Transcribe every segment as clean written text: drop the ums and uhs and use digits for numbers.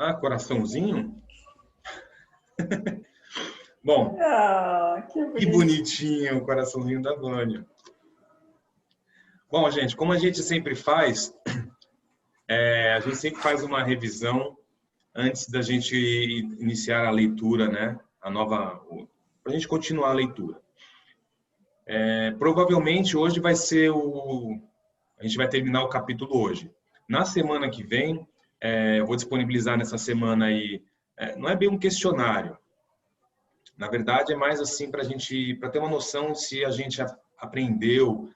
Ah, coraçãozinho? Bom, que bonitinho o coraçãozinho da Vânia. Bom, gente, como a gente sempre faz, a gente sempre faz uma revisão antes da gente iniciar a leitura, né? Para a gente continuar a leitura. Provavelmente hoje vai ser a gente vai terminar o capítulo hoje. Na semana que vem, eu vou disponibilizar nessa semana aí, não é bem um questionário. Na verdade, é mais assim para ter uma noção se a gente aprendeu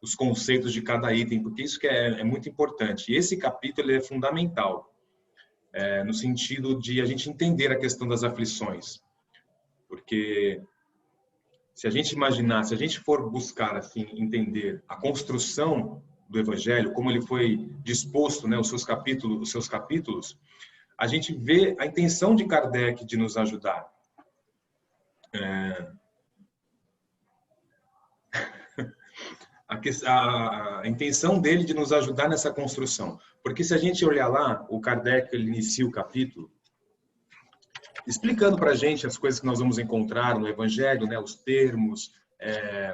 os conceitos de cada item, porque isso que é muito importante. E esse capítulo é fundamental, no sentido de a gente entender a questão das aflições. Porque se a gente for buscar assim entender a construção do Evangelho, como ele foi disposto, né, os seus capítulos, a gente vê a intenção de Kardec de nos ajudar. A intenção dele de nos ajudar nessa construção. Porque se a gente olhar lá, o Kardec ele inicia o capítulo explicando para a gente as coisas que nós vamos encontrar no Evangelho, né, os termos,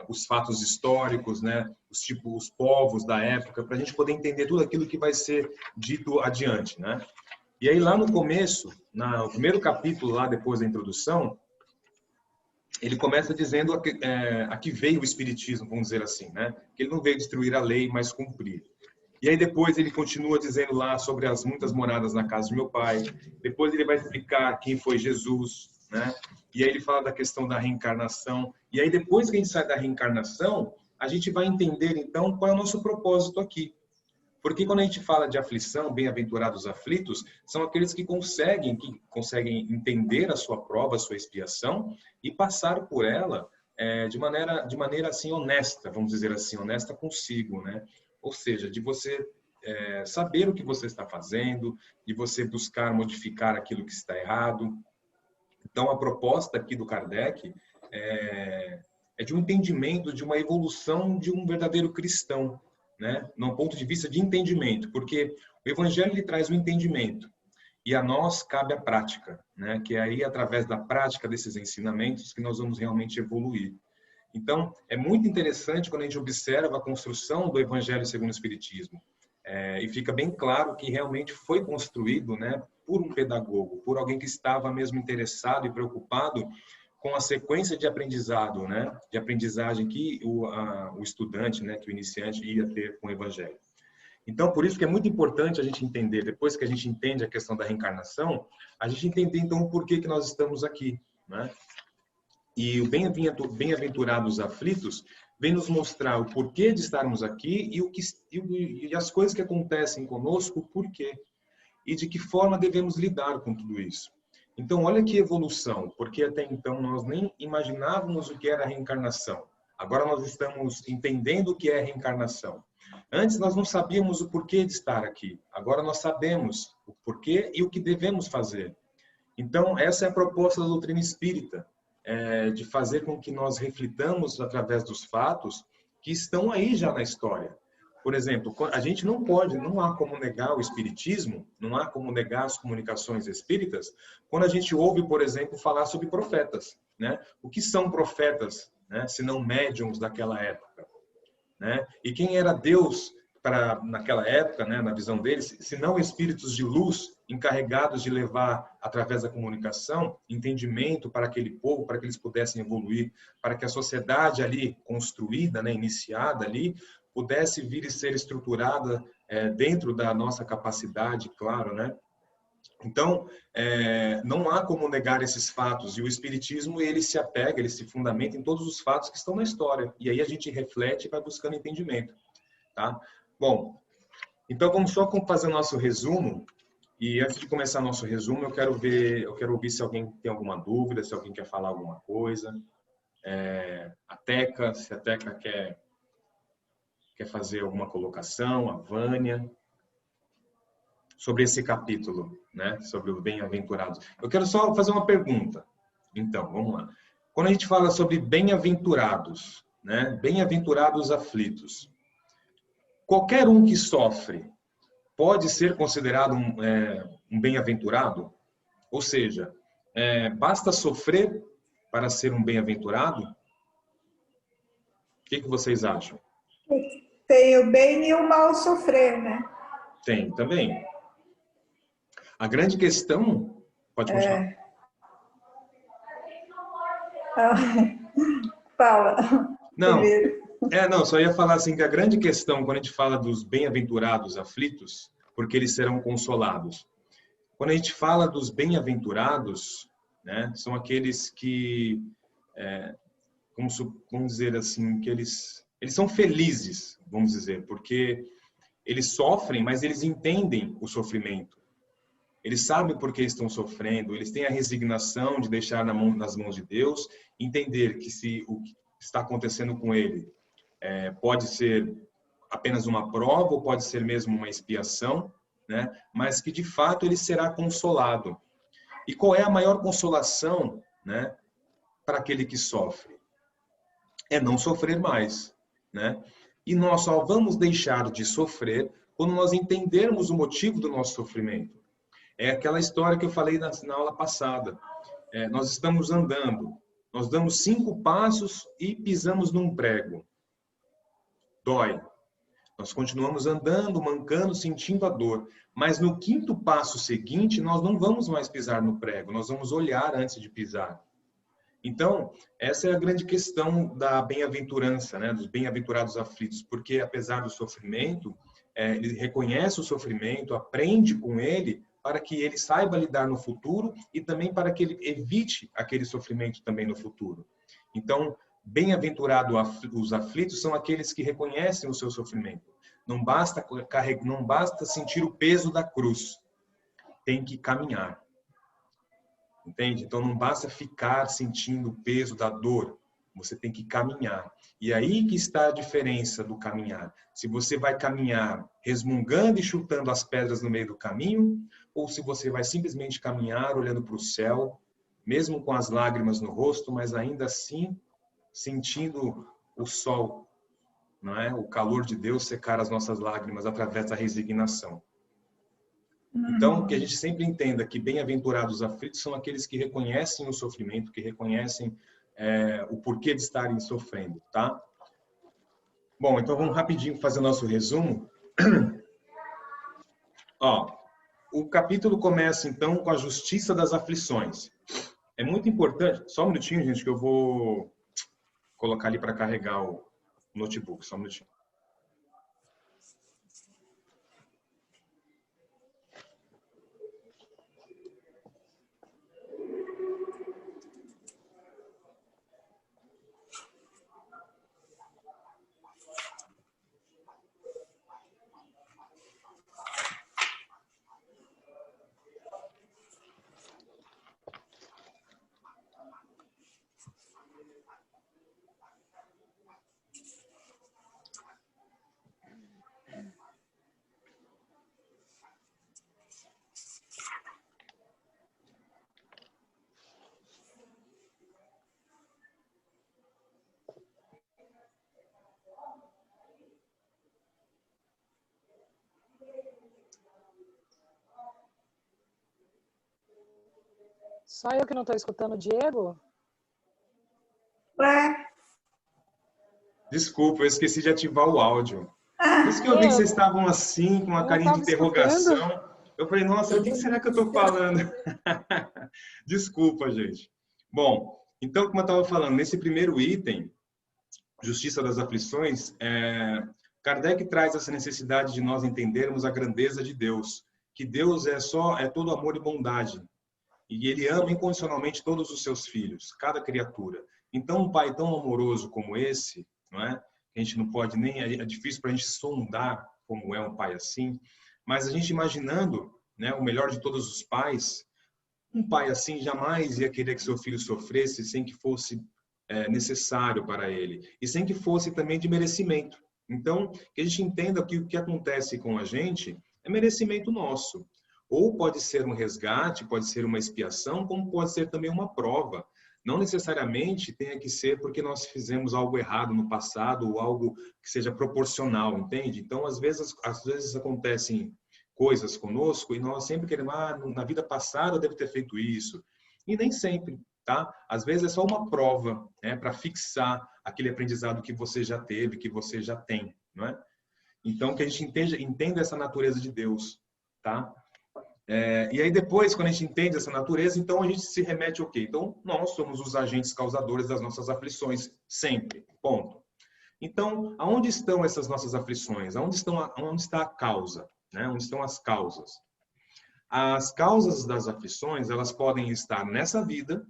os fatos históricos, né, os povos da época, para a gente poder entender tudo aquilo que vai ser dito adiante, né? E aí lá no começo, no primeiro capítulo, lá depois da introdução, ele começa dizendo a que veio o Espiritismo, vamos dizer assim, né? Que ele não veio destruir a lei, mas cumprir. E aí depois ele continua dizendo lá sobre as muitas moradas na casa de meu pai. Depois ele vai explicar quem foi Jesus, né? E aí ele fala da questão da reencarnação. E aí depois que a gente sai da reencarnação, a gente vai entender então qual é o nosso propósito aqui. Porque quando a gente fala de aflição, bem-aventurados aflitos, são aqueles que conseguem entender a sua prova, a sua expiação e passar por ela de maneira assim honesta, vamos dizer assim, honesta consigo, né? Ou seja, de você saber o que você está fazendo, de você buscar modificar aquilo que está errado. Então, a proposta aqui do Kardec é de um entendimento, de uma evolução de um verdadeiro cristão, né? Num ponto de vista de entendimento, porque o Evangelho ele traz o entendimento e a nós cabe a prática, né? Que é aí através da prática desses ensinamentos que nós vamos realmente evoluir. Então, é muito interessante quando a gente observa a construção do Evangelho segundo o Espiritismo. E fica bem claro que realmente foi construído, né, por um pedagogo, por alguém que estava mesmo interessado e preocupado com a sequência de aprendizado, né, de aprendizagem que o estudante, né, que o iniciante ia ter com o Evangelho. Então, por isso que é muito importante a gente entender, depois que a gente entende a questão da reencarnação, a gente entender então o porquê que nós estamos aqui, né? E o Bem-aventurados aflitos vem nos mostrar o porquê de estarmos aqui e as coisas que acontecem conosco, o porquê. E de que forma devemos lidar com tudo isso. Então, olha que evolução, porque até então nós nem imaginávamos o que era a reencarnação. Agora nós estamos entendendo o que é a reencarnação. Antes nós não sabíamos o porquê de estar aqui. Agora nós sabemos o porquê e o que devemos fazer. Então, essa é a proposta da doutrina espírita. De fazer com que nós reflitamos através dos fatos que estão aí já na história. Por exemplo, a gente não há como negar o espiritismo, não há como negar as comunicações espíritas, quando a gente ouve, por exemplo, falar sobre profetas, né? O que são profetas, né? Se não médiums daquela época, né? E quem era Deus naquela época, né, na visão deles, se não espíritos de luz encarregados de levar, através da comunicação, entendimento para aquele povo, para que eles pudessem evoluir, para que a sociedade ali construída, né, iniciada ali, pudesse vir e ser estruturada dentro da nossa capacidade, claro, né? Então, não há como negar esses fatos, e o Espiritismo ele se apega, ele se fundamenta em todos os fatos que estão na história, e aí a gente reflete e vai buscando entendimento, tá? Bom, então vamos só fazer o nosso resumo. E antes de começar nosso resumo, eu quero ouvir se alguém tem alguma dúvida, se alguém quer falar alguma coisa. Se a Teca quer fazer alguma colocação, a Vânia, sobre esse capítulo, né? Sobre o bem-aventurados. Eu quero só fazer uma pergunta. Então, vamos lá. Quando a gente fala sobre bem-aventurados, né? Bem-aventurados aflitos. Qualquer um que sofre pode ser considerado um bem-aventurado? Ou seja, basta sofrer para ser um bem-aventurado? O que vocês acham? Tem o bem e o mal sofrer, né? Tem também. A grande questão... Pode continuar. Fala. Não, Primeiro. não, só ia falar assim que a grande questão, quando a gente fala dos bem-aventurados aflitos, porque eles serão consolados. Quando a gente fala dos bem-aventurados, né, são aqueles que, vamos dizer assim, que eles são felizes, vamos dizer, porque eles sofrem, mas eles entendem o sofrimento. Eles sabem por que estão sofrendo, eles têm a resignação de deixar nas mãos de Deus, entender que se o que está acontecendo com ele pode ser apenas uma prova ou pode ser mesmo uma expiação, né? Mas que de fato ele será consolado. E qual é a maior consolação, né, para aquele que sofre? É não sofrer mais, né? E nós só vamos deixar de sofrer quando nós entendermos o motivo do nosso sofrimento. É aquela história que eu falei na aula passada. Nós estamos andando, nós damos 5 passos e pisamos num prego. Dói. Nós continuamos andando, mancando, sentindo a dor. Mas no 5º passo seguinte, nós não vamos mais pisar no prego, nós vamos olhar antes de pisar. Então, essa é a grande questão da bem-aventurança, né? Dos bem-aventurados aflitos, porque apesar do sofrimento, ele reconhece o sofrimento, aprende com ele, para que ele saiba lidar no futuro e também para que ele evite aquele sofrimento também no futuro. Então, bem-aventurados os aflitos são aqueles que reconhecem o seu sofrimento. Não basta sentir o peso da cruz, tem que caminhar. Entende? Então não basta ficar sentindo o peso da dor, você tem que caminhar. E aí que está a diferença do caminhar. Se você vai caminhar resmungando e chutando as pedras no meio do caminho, ou se você vai simplesmente caminhar olhando para o céu, mesmo com as lágrimas no rosto, mas ainda assim sentindo o sol, não é? O calor de Deus secar as nossas lágrimas através da resignação. Então, que a gente sempre entenda que bem-aventurados os aflitos são aqueles que reconhecem o sofrimento, que reconhecem o porquê de estarem sofrendo, tá? Bom, então vamos rapidinho fazer o nosso resumo. Ó, o capítulo começa então com a justiça das aflições. É muito importante, só um minutinho, gente, que eu vou colocar ali para carregar o notebook, só um minutinho. Só eu que não estou escutando o Diego? Desculpa, eu esqueci de ativar o áudio. Por isso que eu vi que vocês estavam assim, com uma carinha de interrogação. Escutando. Eu falei, nossa, o que será que eu estou falando? Desculpa, gente. Bom, então, como eu estava falando, nesse primeiro item, Justiça das Aflições, Kardec traz essa necessidade de nós entendermos a grandeza de Deus, que Deus é todo amor e bondade. E ele ama incondicionalmente todos os seus filhos, cada criatura. Então, um pai tão amoroso como esse, não é? A gente não pode nem... É difícil para a gente sondar como é um pai assim, mas a gente imaginando, né, o melhor de todos os pais, um pai assim jamais ia querer que seu filho sofresse sem que fosse necessário para ele e sem que fosse também de merecimento. Então, que a gente entenda que o que acontece com a gente é merecimento nosso. Ou pode ser um resgate, pode ser uma expiação, como pode ser também uma prova. Não necessariamente tenha que ser porque nós fizemos algo errado no passado ou algo que seja proporcional, entende? Então, às vezes acontecem coisas conosco e nós sempre queremos, na vida passada eu devo ter feito isso. E nem sempre, tá? Às vezes é só uma prova, né, para fixar aquele aprendizado que você já teve, que você já tem, não é? Então, que a gente entenda essa natureza de Deus, tá? E aí depois, quando a gente entende essa natureza, então a gente se remete ao quê? Então, nós somos os agentes causadores das nossas aflições, sempre, ponto. Então, aonde estão essas nossas aflições? Onde está a causa? Né? Onde estão as causas? As causas das aflições, elas podem estar nessa vida,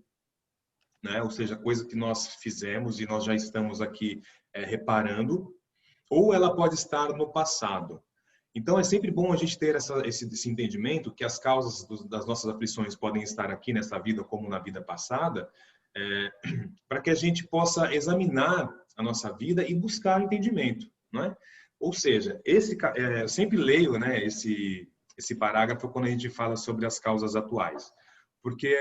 né? Ou seja, coisa que nós fizemos e nós já estamos aqui reparando, ou ela pode estar no passado. Então, é sempre bom a gente ter esse entendimento que as causas das nossas aflições podem estar aqui nessa vida como na vida passada, para que a gente possa examinar a nossa vida e buscar entendimento, não é? Ou seja, eu sempre leio, né, esse parágrafo quando a gente fala sobre as causas atuais, porque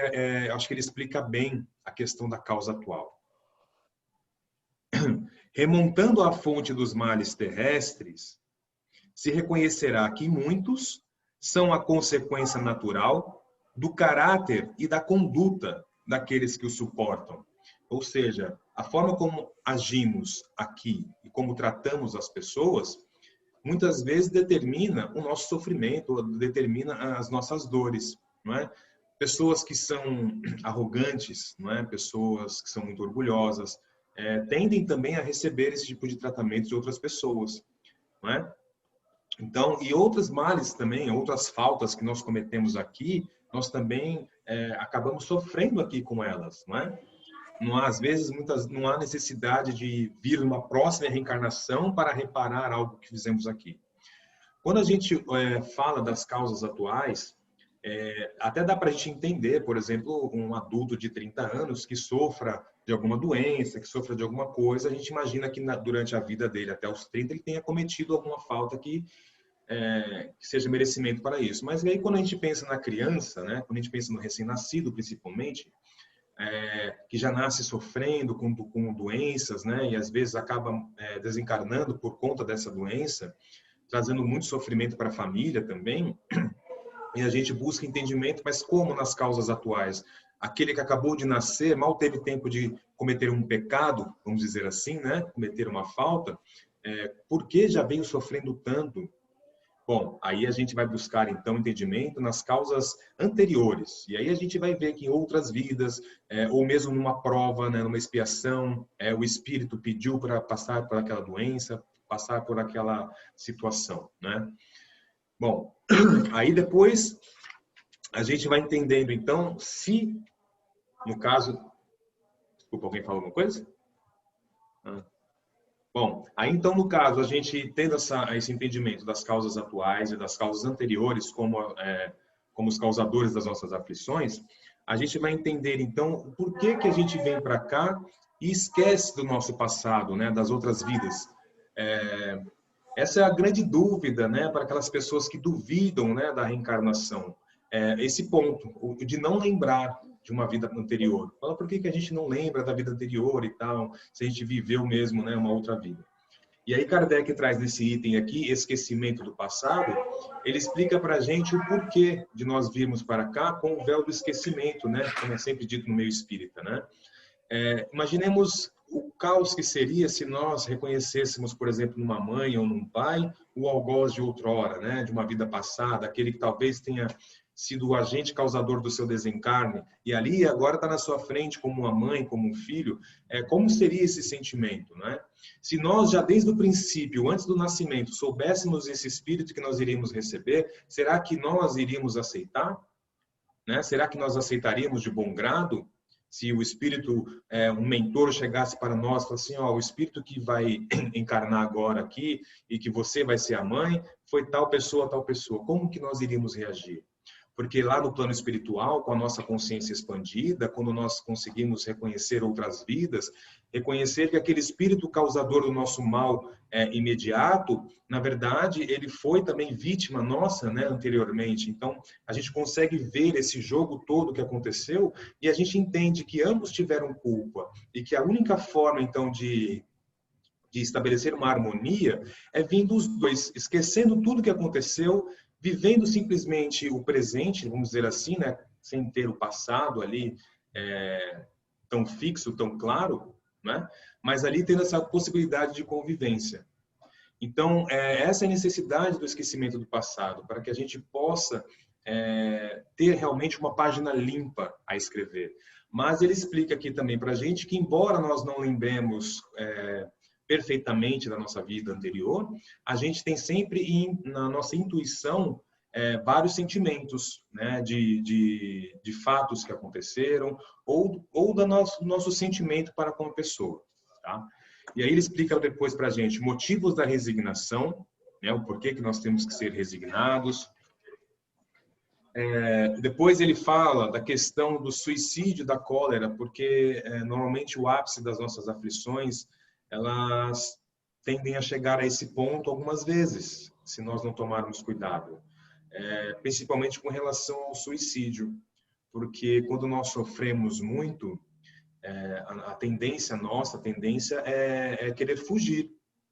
acho que ele explica bem a questão da causa atual. Remontando à fonte dos males terrestres, se reconhecerá que muitos são a consequência natural do caráter e da conduta daqueles que o suportam. Ou seja, a forma como agimos aqui e como tratamos as pessoas, muitas vezes determina o nosso sofrimento, determina as nossas dores, não é? Pessoas que são arrogantes, não é? Pessoas que são muito orgulhosas, tendem também a receber esse tipo de tratamento de outras pessoas, não é? Então, e outros males também, outras faltas que nós cometemos aqui, nós também acabamos sofrendo aqui com elas, não é? Às vezes, não há necessidade de vir uma próxima reencarnação para reparar algo que fizemos aqui. Quando a gente fala das causas atuais, até dá para a gente entender, por exemplo, um adulto de 30 anos que sofra de alguma doença, que sofra de alguma coisa, a gente imagina que durante a vida dele, até os 30, ele tenha cometido alguma falta que seja merecimento para isso. Mas aí quando a gente pensa na criança, né, quando a gente pensa no recém-nascido principalmente, que já nasce sofrendo com doenças, né, e às vezes acaba desencarnando por conta dessa doença, trazendo muito sofrimento para a família também, e a gente busca entendimento, mas como nas causas atuais? Aquele que acabou de nascer, mal teve tempo de cometer um pecado, vamos dizer assim, né, cometer uma falta, por que já veio sofrendo tanto? Bom, aí a gente vai buscar, então, entendimento nas causas anteriores. E aí a gente vai ver que em outras vidas, ou mesmo numa prova, né, numa expiação, o espírito pediu para passar por aquela doença, passar por aquela situação, né? Bom, aí depois a gente vai entendendo, então, se, no caso... Desculpa, alguém falou alguma coisa? Bom, aí então, no caso, a gente tendo esse entendimento das causas atuais e das causas anteriores como os causadores das nossas aflições, a gente vai entender, então, por que a gente vem para cá e esquece do nosso passado, né, das outras vidas. Essa é a grande dúvida, né, para aquelas pessoas que duvidam, né, da reencarnação. Esse ponto, de não lembrar de uma vida anterior. Fala, por que a gente não lembra da vida anterior e tal, se a gente viveu mesmo, né, uma outra vida? E aí Kardec traz nesse item aqui, esquecimento do passado, ele explica para a gente o porquê de nós virmos para cá com o véu do esquecimento, né, como é sempre dito no meio espírita, né? Imaginemos o caos que seria se nós reconhecêssemos, por exemplo, numa mãe ou num pai, o algoz de outrora, né, de uma vida passada, aquele que talvez tenha sido o agente causador do seu desencarne, e ali agora está na sua frente como uma mãe, como um filho, como seria esse sentimento, né? Se nós já desde o princípio, antes do nascimento, soubéssemos esse espírito que nós iríamos receber, será que nós iríamos aceitar? Né? Será que nós aceitaríamos de bom grado? Se o espírito, um mentor chegasse para nós e falasse assim, o espírito que vai encarnar agora aqui e que você vai ser a mãe, foi tal pessoa, como que nós iríamos reagir? Porque lá no plano espiritual, com a nossa consciência expandida, quando nós conseguimos reconhecer outras vidas, reconhecer que aquele espírito causador do nosso mal imediato, na verdade, ele foi também vítima nossa, né, anteriormente. Então, a gente consegue ver esse jogo todo que aconteceu e a gente entende que ambos tiveram culpa e que a única forma, então, de estabelecer uma harmonia é vindo os dois, esquecendo tudo que aconteceu, vivendo simplesmente o presente, vamos dizer assim, né? Sem ter o passado ali tão fixo, tão claro, né? Mas ali tendo essa possibilidade de convivência. Então, essa é a necessidade do esquecimento do passado, para que a gente possa ter realmente uma página limpa a escrever. Mas ele explica aqui também para a gente que, embora nós não lembremos perfeitamente da nossa vida anterior, a gente tem sempre na nossa intuição vários sentimentos, né, de fatos que aconteceram ou do nosso sentimento para com a pessoa. Tá? E aí ele explica depois para a gente motivos da resignação, né, o porquê que nós temos que ser resignados. Depois ele fala da questão do suicídio, da cólera, porque normalmente o ápice das nossas aflições, elas tendem a chegar a esse ponto algumas vezes, se nós não tomarmos cuidado. Principalmente com relação ao suicídio, porque quando nós sofremos muito, a tendência é querer fugir,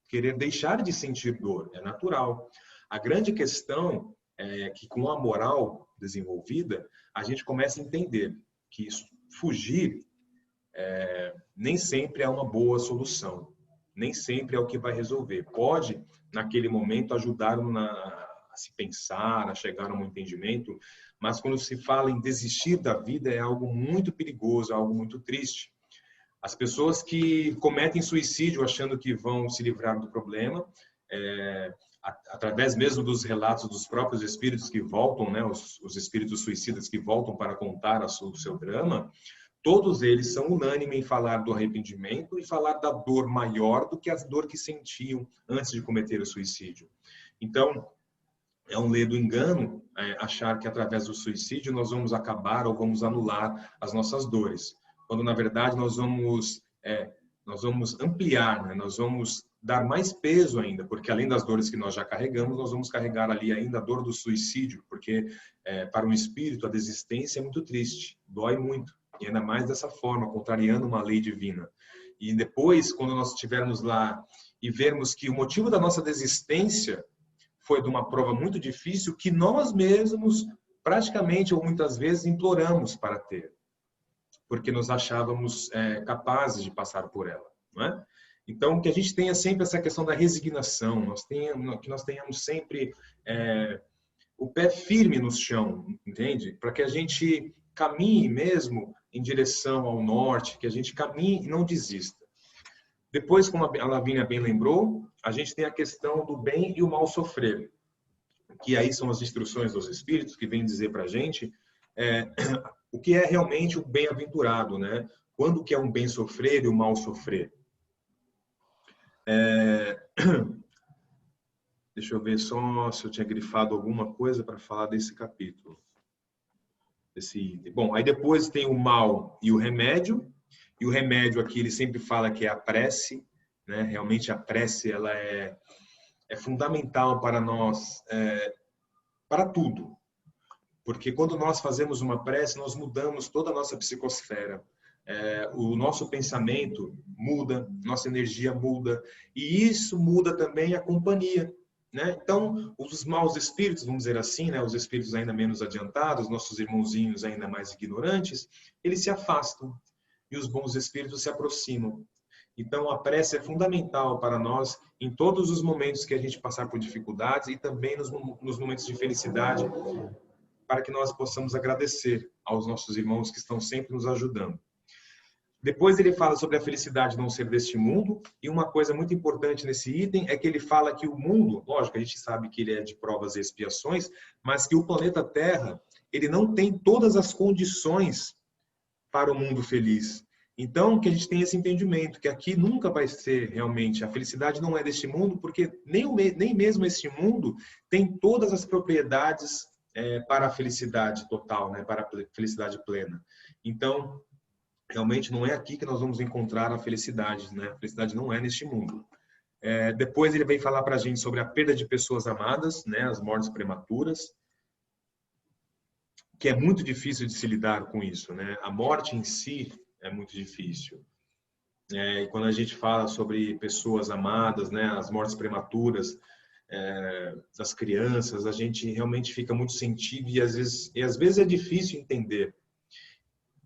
querer deixar de sentir dor, é natural. A grande questão é que com a moral desenvolvida, a gente começa a entender que fugir nem sempre é uma boa solução, nem sempre é o que vai resolver. Pode, naquele momento, ajudar a se pensar, a chegar a um entendimento, mas quando se fala em desistir da vida é algo muito perigoso, algo muito triste. As pessoas que cometem suicídio achando que vão se livrar do problema, através mesmo dos relatos dos próprios espíritos que voltam, né, os espíritos suicidas que voltam para contar o seu drama, todos eles são unânimes em falar do arrependimento e falar da dor maior do que a dor que sentiam antes de cometer o suicídio. Então, é um ledo engano achar que através do suicídio nós vamos acabar ou vamos anular as nossas dores, quando na verdade nós vamos ampliar, né? Nós vamos dar mais peso ainda, porque além das dores que nós já carregamos, nós vamos carregar ali ainda a dor do suicídio, porque para um espírito a desistência é muito triste, dói muito, e ainda mais dessa forma, contrariando uma lei divina. E depois, quando nós estivermos lá e vermos que o motivo da nossa desistência foi de uma prova muito difícil que nós mesmos, praticamente ou muitas vezes, imploramos para ter, porque nos achávamos capazes de passar por ela, não é? Então, que a gente tenha sempre essa questão da resignação, que nós tenhamos sempre o pé firme no chão, entende? Para que a gente caminhe mesmo em direção ao norte, que a gente caminhe e não desista. Depois, como a Lavínia bem lembrou, a gente tem a questão do bem e o mal sofrer, que aí são as instruções dos Espíritos que vêm dizer para a gente o que é realmente o bem-aventurado, né? Quando que é um bem sofrer e o mal sofrer? Deixa eu ver só se eu tinha grifado alguma coisa para falar desse capítulo. Desse item. Bom, aí depois tem o mal e o remédio. E o remédio aqui ele sempre fala que é a prece, né? Realmente a prece ela é fundamental para nós, para tudo. Porque quando nós fazemos uma prece, nós mudamos toda a nossa psicosfera. O nosso pensamento muda, nossa energia muda, e isso muda também a companhia, né? Então, os maus espíritos, vamos dizer assim, né? Os espíritos ainda menos adiantados, nossos irmãozinhos ainda mais ignorantes, eles se afastam e os bons espíritos se aproximam. Então, a prece é fundamental para nós em todos os momentos que a gente passar por dificuldades e também nos momentos de felicidade, para que nós possamos agradecer aos nossos irmãos que estão sempre nos ajudando. Depois ele fala sobre a felicidade não ser deste mundo, e uma coisa muito importante nesse item é que ele fala que o mundo, lógico, a gente sabe que ele é de provas e expiações, mas que o planeta Terra, ele não tem todas as condições para o mundo feliz. Então, que a gente tem esse entendimento, que aqui nunca vai ser realmente, a felicidade não é deste mundo, porque nem mesmo este mundo tem todas as propriedades para a felicidade total, né? Para a felicidade plena. Então, realmente não é aqui que nós vamos encontrar a felicidade, né? A felicidade não é neste mundo. Depois ele vem falar para a gente sobre a perda de pessoas amadas, né? As mortes prematuras, que é muito difícil de se lidar com isso, né? A morte em si é muito difícil. E quando a gente fala sobre pessoas amadas, né? As mortes prematuras, das crianças, a gente realmente fica muito sensível e às vezes é difícil entender.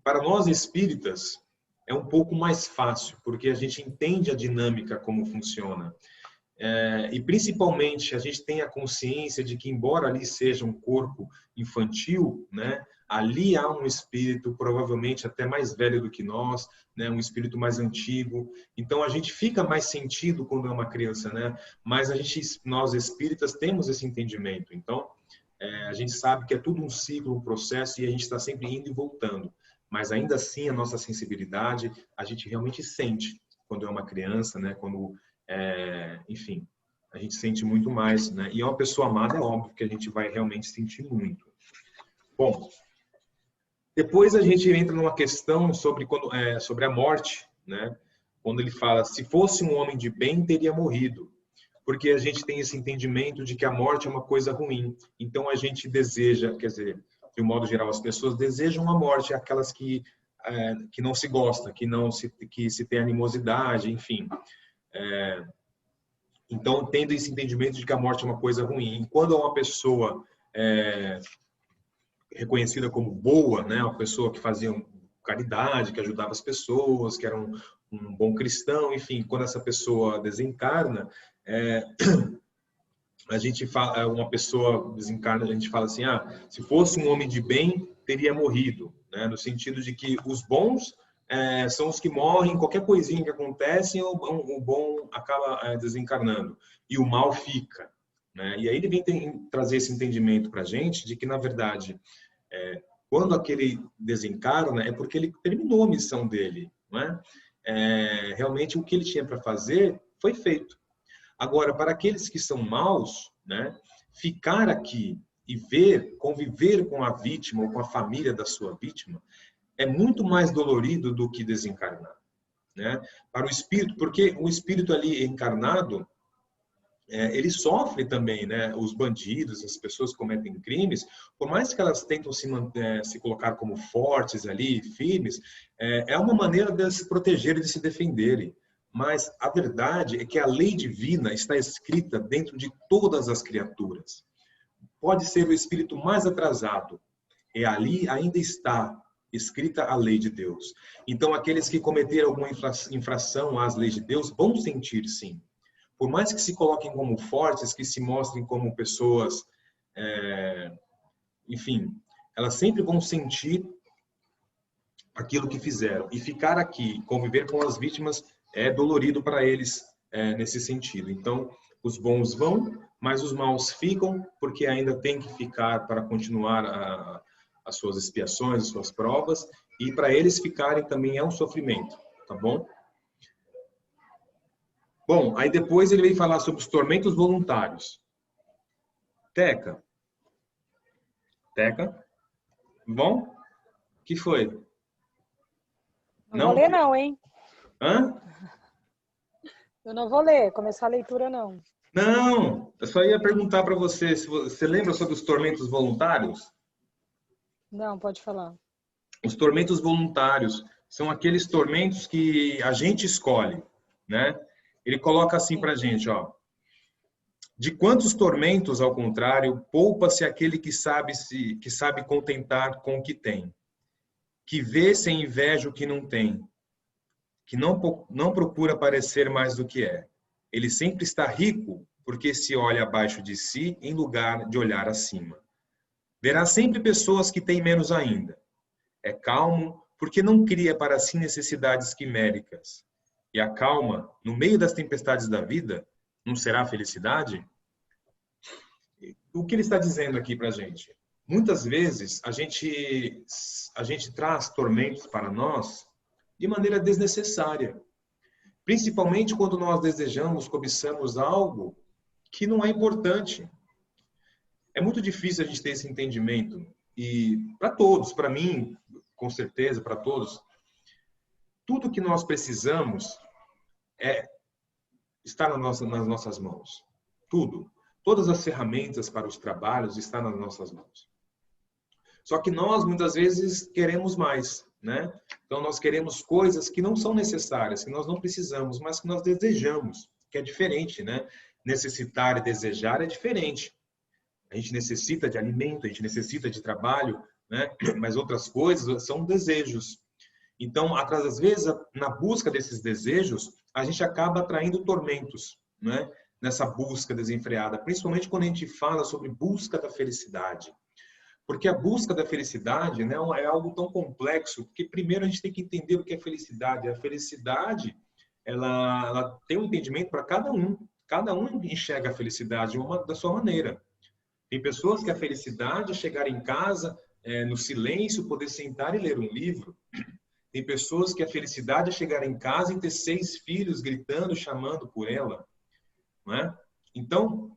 Para nós espíritas, é um pouco mais fácil, porque a gente entende a dinâmica, como funciona. E principalmente a gente tem a consciência de que, embora ali seja um corpo infantil, né, ali há um espírito provavelmente até mais velho do que nós, né, um espírito mais antigo. Então a gente fica mais sentido quando é uma criança, né? Mas nós espíritas temos esse entendimento. Então a gente sabe que é tudo um ciclo, um processo e a gente está sempre indo e voltando. Mas ainda assim a nossa sensibilidade a gente realmente sente quando é uma criança, né? Quando enfim, a gente sente muito mais, né? E é uma pessoa amada, é óbvio que a gente vai realmente sentir muito. Bom, depois a gente entra numa questão sobre a morte, né? Quando ele fala, se fosse um homem de bem, teria morrido. Porque a gente tem esse entendimento de que a morte é uma coisa ruim. Então a gente deseja, quer dizer, de um modo geral, as pessoas desejam a morte, aquelas que não se gosta, que se tem animosidade, enfim. Então, tendo esse entendimento de que a morte é uma coisa ruim. E quando é uma pessoa reconhecida como boa, né, uma pessoa que fazia caridade, que ajudava as pessoas, que era um bom cristão, enfim, quando essa pessoa desencarna, a gente fala, uma pessoa desencarna, a gente fala assim, se fosse um homem de bem, teria morrido, né, no sentido de que os bons são os que morrem, qualquer coisinha que acontece, o bom acaba desencarnando e o mal fica, né? E aí ele vem trazer esse entendimento para a gente de que, na verdade, quando aquele desencarna é porque ele terminou a missão dele, né? Realmente o que ele tinha para fazer foi feito. Agora, para aqueles que são maus, né, ficar aqui e conviver com a vítima ou com a família da sua vítima, é muito mais dolorido do que desencarnar, né? Para o espírito, porque o espírito ali encarnado, ele sofre também, né? Os bandidos, as pessoas que cometem crimes, por mais que elas tentam se colocar como fortes ali, firmes, é uma maneira de se protegerem, de se defenderem. Mas a verdade é que a lei divina está escrita dentro de todas as criaturas. Pode ser o espírito mais atrasado, ali ainda está escrita a lei de Deus. Então, aqueles que cometeram alguma infração às leis de Deus vão sentir, sim. Por mais que se coloquem como fortes, que se mostrem como pessoas, enfim, elas sempre vão sentir aquilo que fizeram. E ficar aqui, conviver com as vítimas, é dolorido para eles nesse sentido. Então, os bons vão, mas os maus ficam, porque ainda tem que ficar para continuar as suas expiações, as suas provas, e para eles ficarem também é um sofrimento, tá bom? Bom, aí depois ele vem falar sobre os tormentos voluntários. Teca? Bom? O que foi? Não vou ler não, hein? Hã? Eu não vou ler, começar a leitura não. Não, eu só ia perguntar para você, se você lembra sobre os tormentos voluntários? Não, pode falar. Os tormentos voluntários são aqueles tormentos que a gente escolhe, né? Ele coloca assim para a gente, ó. De quantos tormentos, ao contrário, poupa-se aquele que sabe contentar com o que tem, que vê sem inveja o que não tem, que não procura parecer mais do que é. Ele sempre está rico porque se olha abaixo de si em lugar de olhar acima. Verá sempre pessoas que têm menos ainda. É calmo porque não cria para si necessidades quiméricas. E a calma, no meio das tempestades da vida, não será felicidade? O que ele está dizendo aqui para a gente? Muitas vezes a gente traz tormentos para nós de maneira desnecessária. Principalmente quando nós desejamos, cobiçamos algo que não é importante. É muito difícil a gente ter esse entendimento. E para todos, para mim, com certeza, para todos, tudo que nós precisamos está nas nossas mãos. Tudo. Todas as ferramentas para os trabalhos estão nas nossas mãos. Só que nós, muitas vezes, queremos mais, né? Então, nós queremos coisas que não são necessárias, que nós não precisamos, mas que nós desejamos, que é diferente, né? necessitar e desejar é diferente. A gente necessita de alimento, a gente necessita de trabalho, né? Mas outras coisas são desejos. Então, às vezes, na busca desses desejos, a gente acaba atraindo tormentos, né? Nessa busca desenfreada, principalmente quando a gente fala sobre busca da felicidade. Porque a busca da felicidade, né, é algo tão complexo, porque primeiro a gente tem que entender o que é felicidade. A felicidade, ela tem um entendimento para cada um. Cada um enxerga a felicidade da sua maneira. Tem pessoas que a felicidade é chegar em casa, no silêncio, poder sentar e ler um livro. Tem pessoas que a felicidade é chegar em casa e ter 6 filhos gritando, chamando por ela. Não é? Então,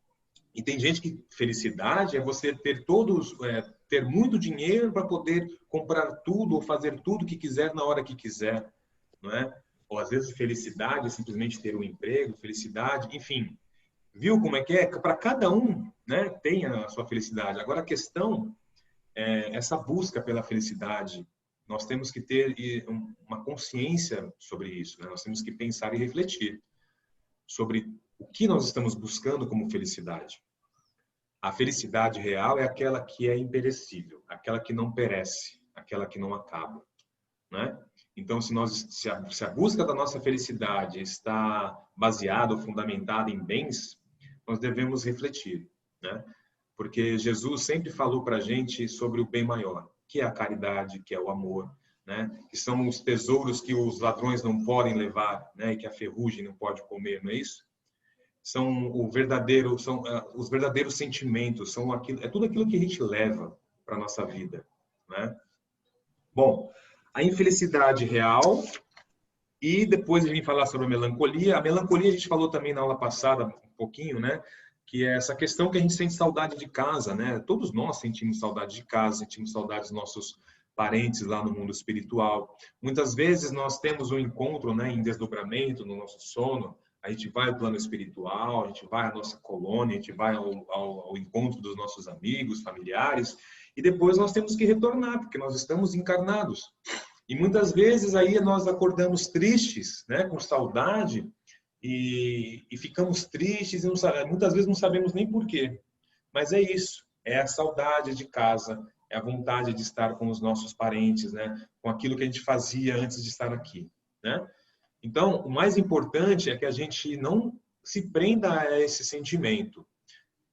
e tem gente que felicidade é você ter muito dinheiro para poder comprar tudo ou fazer tudo que quiser na hora que quiser, não é? Ou às vezes felicidade é simplesmente ter um emprego, felicidade, enfim. Viu como é que é? Para cada um, né, tem a sua felicidade. Agora a questão é essa busca pela felicidade. Nós temos que ter uma consciência sobre isso, né? Nós temos que pensar e refletir sobre o que nós estamos buscando como felicidade. A felicidade real é aquela que é imperecível, aquela que não perece, aquela que não acaba, né? Então, se a busca da nossa felicidade está baseada ou fundamentada em bens, nós devemos refletir, né? Porque Jesus sempre falou para a gente sobre o bem maior, que é a caridade, que é o amor, né? Que são os tesouros que os ladrões não podem levar, né? E que a ferrugem não pode comer, não é isso? São os verdadeiros sentimentos, é tudo aquilo que a gente leva para nossa vida, né? Bom, a infelicidade real, e depois a gente falar sobre a melancolia. A melancolia a gente falou também na aula passada um pouquinho, né? Que é essa questão que a gente sente saudade de casa, né? Todos nós sentimos saudade de casa, sentimos saudade dos nossos parentes lá no mundo espiritual. Muitas vezes nós temos um encontro, né, em desdobramento no nosso sono. A gente vai ao plano espiritual, a gente vai à nossa colônia, a gente vai ao encontro dos nossos amigos, familiares, e depois nós temos que retornar, porque nós estamos encarnados. E muitas vezes aí nós acordamos tristes, né, com saudade, e ficamos tristes, e muitas vezes não sabemos nem por quê. Mas é isso, é a saudade de casa, é a vontade de estar com os nossos parentes, né, com aquilo que a gente fazia antes de estar aqui, né? Então, o mais importante é que a gente não se prenda a esse sentimento,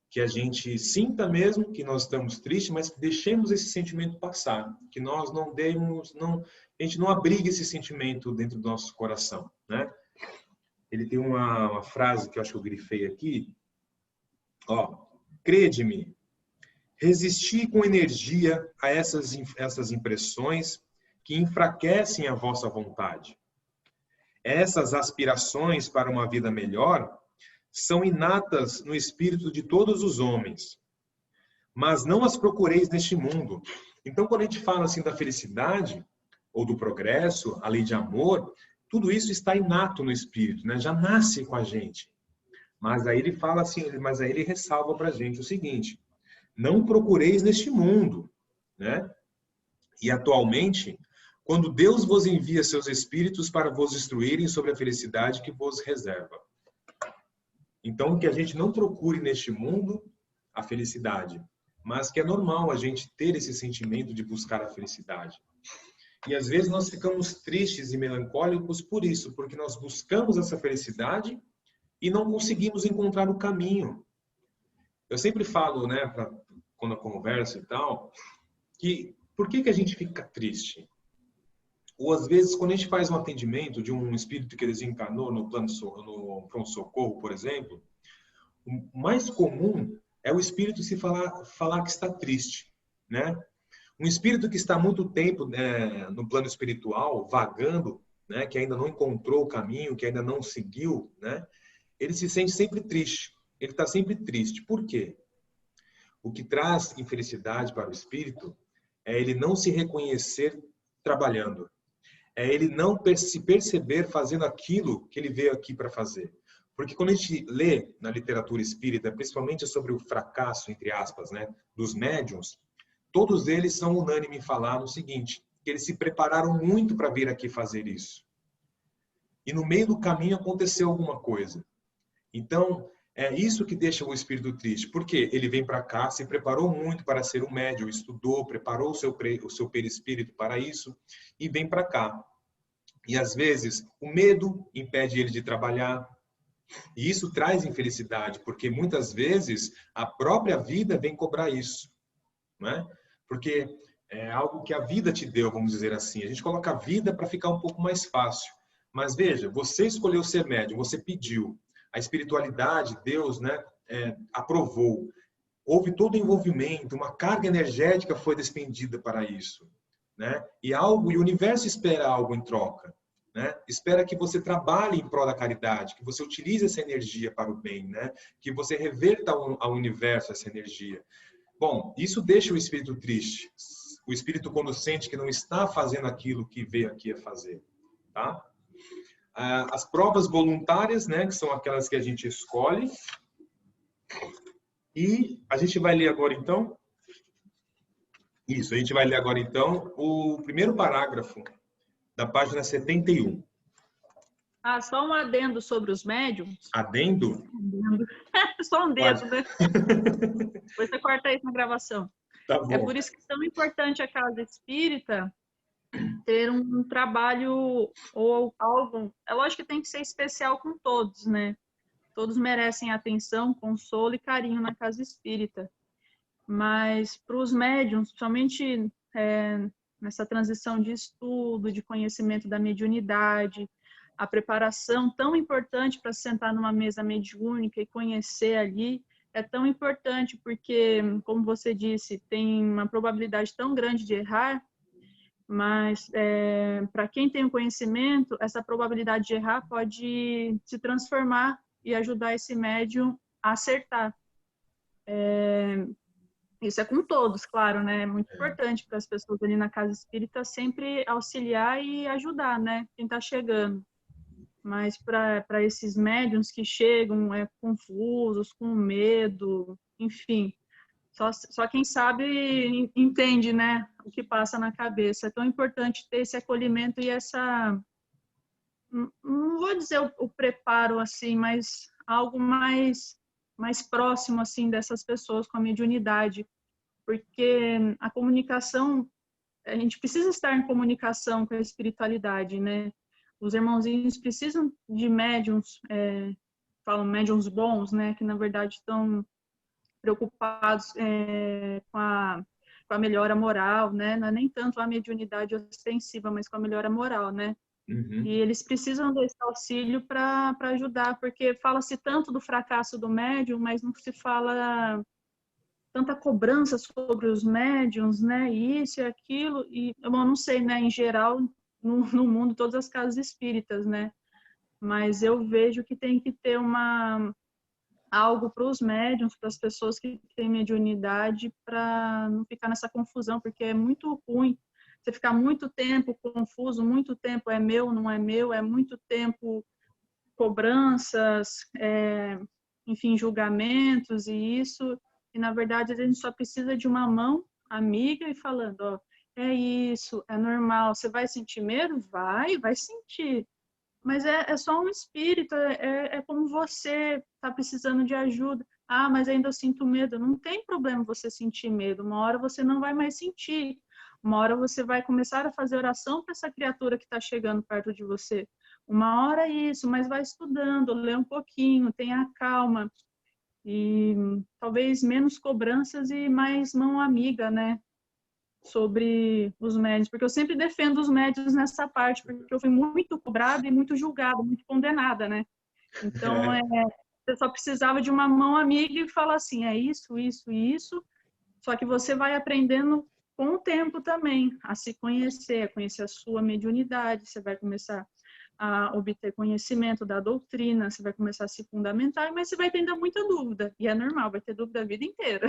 que a gente sinta mesmo que nós estamos tristes, mas que deixemos esse sentimento passar, que nós a gente não abrigue esse sentimento dentro do nosso coração, né? Ele tem uma frase que eu acho que eu grifei aqui, ó: crede-me, resisti com energia a essas impressões que enfraquecem a vossa vontade. Essas aspirações para uma vida melhor são inatas no espírito de todos os homens, mas não as procureis neste mundo. Então, quando a gente fala assim da felicidade ou do progresso, a lei de amor, tudo isso está inato no espírito, né? Já nasce com a gente. Mas aí ele fala assim, mas aí ele ressalva para a gente o seguinte: não procureis neste mundo, né? E atualmente, quando Deus vos envia seus espíritos para vos instruírem sobre a felicidade que vos reserva. Então, que a gente não procure neste mundo a felicidade, mas que é normal a gente ter esse sentimento de buscar a felicidade. E às vezes nós ficamos tristes e melancólicos por isso, porque nós buscamos essa felicidade e não conseguimos encontrar o caminho. Eu sempre falo, né, quando eu converso e tal, que por que a gente fica triste? Ou às vezes, quando a gente faz um atendimento de um espírito que desencarnou no pronto-socorro, por exemplo, o mais comum é o espírito se falar que está triste, né? Um espírito que está há muito tempo no plano espiritual, vagando, né, que ainda não encontrou o caminho, que ainda não seguiu, né? Ele se sente sempre triste. Ele está sempre triste. Por quê? O que traz infelicidade para o espírito é ele não se reconhecer trabalhando. É ele não se perceber fazendo aquilo que ele veio aqui para fazer. Porque quando a gente lê na literatura espírita, principalmente sobre o fracasso, entre aspas, né, dos médiuns, todos eles são unânimes em falar no seguinte: que eles se prepararam muito para vir aqui fazer isso. E no meio do caminho aconteceu alguma coisa. Então, É isso que deixa o espírito triste. Porque ele vem para cá, se preparou muito para ser um médium, estudou, preparou o seu perispírito para isso e vem para cá. E às vezes o medo impede ele de trabalhar. E isso traz infelicidade, porque muitas vezes a própria vida vem cobrar isso, né? Porque é algo que a vida te deu, vamos dizer assim. A gente coloca a vida para ficar um pouco mais fácil. Mas veja, você escolheu ser médium, você pediu. A espiritualidade, Deus, né, aprovou. Houve todo o envolvimento, uma carga energética foi despendida para isso, né? E o universo espera algo em troca, né? Espera que você trabalhe em prol da caridade, que você utilize essa energia para o bem, né? Que você reverta ao universo essa energia. Bom, isso deixa o espírito triste. O espírito, quando sente que não está fazendo aquilo que veio aqui a fazer, tá? As provas voluntárias, né, que são aquelas que a gente escolhe. E a gente vai ler agora, então, a gente vai ler agora, então, o primeiro parágrafo da página 71. Só um adendo sobre os médiums. Adendo? Só um dedo, né? Depois você corta isso na gravação. Tá bom. É por isso que é tão importante a casa espírita ter um trabalho ou algo. É lógico que tem que ser especial com todos, né? Todos merecem atenção, consolo e carinho na casa espírita. Mas para os médiums, somente nessa transição de estudo, de conhecimento da mediunidade, a preparação tão importante para sentar numa mesa mediúnica e conhecer ali, é tão importante porque, como você disse, tem uma probabilidade tão grande de errar, mas para quem tem o conhecimento, essa probabilidade de errar pode se transformar e ajudar esse médium a acertar. Isso é com todos, claro, né? É muito importante para as pessoas ali na casa espírita sempre auxiliar e ajudar, né? Quem está chegando. Mas para esses médiums que chegam confusos, com medo, enfim, só quem sabe entende, né, o que passa na cabeça. É tão importante ter esse acolhimento e essa, não vou dizer o preparo assim, mas algo mais próximo assim dessas pessoas com a mediunidade, porque a comunicação, a gente precisa estar em comunicação com a espiritualidade, né? Os irmãozinhos precisam de médiums, falam médiums bons, né, que na verdade estão preocupados com a melhora moral, né? Não é nem tanto a mediunidade ostensiva, mas com a melhora moral, né? Uhum. E eles precisam desse auxílio para ajudar, porque fala-se tanto do fracasso do médium, mas não se fala tanta cobrança sobre os médiums, né? Isso e aquilo, e eu não sei, né? Em geral, no mundo, todas as casas espíritas, né? Mas eu vejo que tem que ter algo para os médiums, para as pessoas que têm mediunidade, para não ficar nessa confusão, porque é muito ruim você ficar muito tempo confuso, muito tempo é meu, não é meu, é muito tempo cobranças, enfim, julgamentos e isso, e na verdade a gente só precisa de uma mão amiga e falando, ó, é isso, é normal, você vai sentir medo? Vai sentir. Mas é só um espírito, é como você está precisando de ajuda. Mas ainda eu sinto medo. Não tem problema você sentir medo. Uma hora você não vai mais sentir. Uma hora você vai começar a fazer oração para essa criatura que está chegando perto de você. Uma hora isso, mas vai estudando, lê um pouquinho, tenha calma. E talvez menos cobranças e mais mão amiga, né? Sobre os médios, porque eu sempre defendo os médios nessa parte, porque eu fui muito cobrada e muito julgada, muito condenada, né? Então, você só precisava de uma mão amiga e falar assim, é isso, isso e isso, só que você vai aprendendo com o tempo também, a se conhecer, a conhecer a sua mediunidade, você vai começar a obter conhecimento da doutrina, você vai começar a se fundamentar, mas você vai ter ainda muita dúvida, e é normal, vai ter dúvida a vida inteira.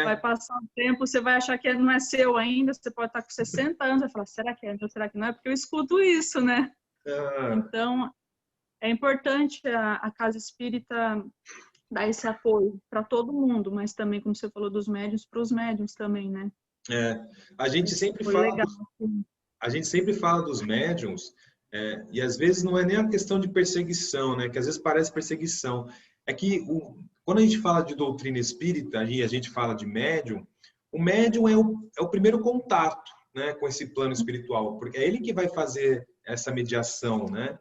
Vai passar um tempo, você vai achar que não é seu ainda, você pode estar com 60 anos, vai falar, será que é meu, será que não é? Porque eu escuto isso, né? Então, é importante a casa espírita dar esse apoio para todo mundo, mas também, como você falou, dos médiuns, para os médiuns também, né? A gente sempre fala dos médiuns, e às vezes não é nem a questão de perseguição, né? Que às vezes parece perseguição. é que quando a gente fala de doutrina espírita e a gente fala de médium, o médium é o primeiro contato, né, com esse plano espiritual, porque é ele que vai fazer essa mediação, né?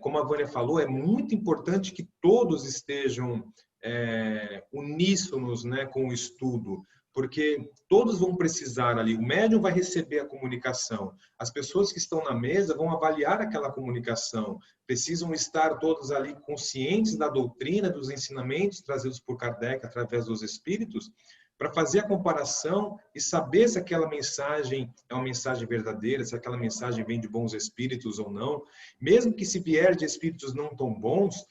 Como a Vânia falou, é muito importante que todos estejam uníssonos, né, com o estudo, porque todos vão precisar ali, o médium vai receber a comunicação, as pessoas que estão na mesa vão avaliar aquela comunicação, precisam estar todos ali conscientes da doutrina, dos ensinamentos trazidos por Kardec através dos espíritos, para fazer a comparação e saber se aquela mensagem é uma mensagem verdadeira, se aquela mensagem vem de bons espíritos ou não. Mesmo que se vier de espíritos não tão bons,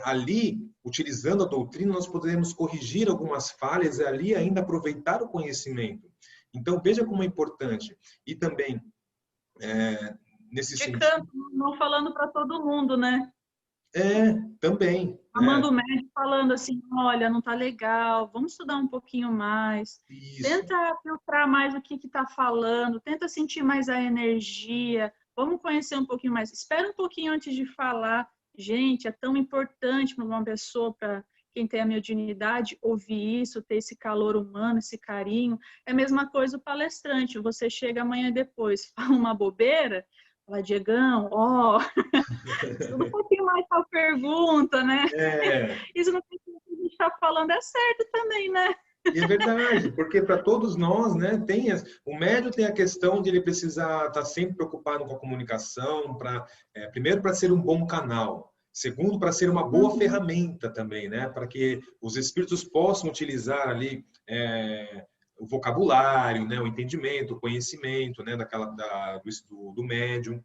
ali, utilizando a doutrina, nós podemos corrigir algumas falhas e ali ainda aproveitar o conhecimento. Então, veja como é importante. E também, nesse sentido... Não falando para todo mundo, né? Também. Chamando o médico, falando assim, olha, não tá legal, vamos estudar um pouquinho mais. Isso. Tenta filtrar mais o que está falando, tenta sentir mais a energia, vamos conhecer um pouquinho mais. Espera um pouquinho antes de falar. Gente, é tão importante para uma pessoa, para quem tem a mediunidade, ouvir isso, ter esse calor humano, esse carinho. É a mesma coisa o palestrante, você chega amanhã depois, fala uma bobeira, fala, Diegão, estuda um pouquinho mais a pergunta, né? Isso não tem que a gente está falando é certo também, né? E é verdade, porque para todos nós, né, o médium tem a questão de ele precisar estar sempre preocupado com a comunicação, primeiro para ser um bom canal, segundo para ser uma boa ferramenta também, né, para que os espíritos possam utilizar ali o vocabulário, né, o entendimento, o conhecimento, né, do médium.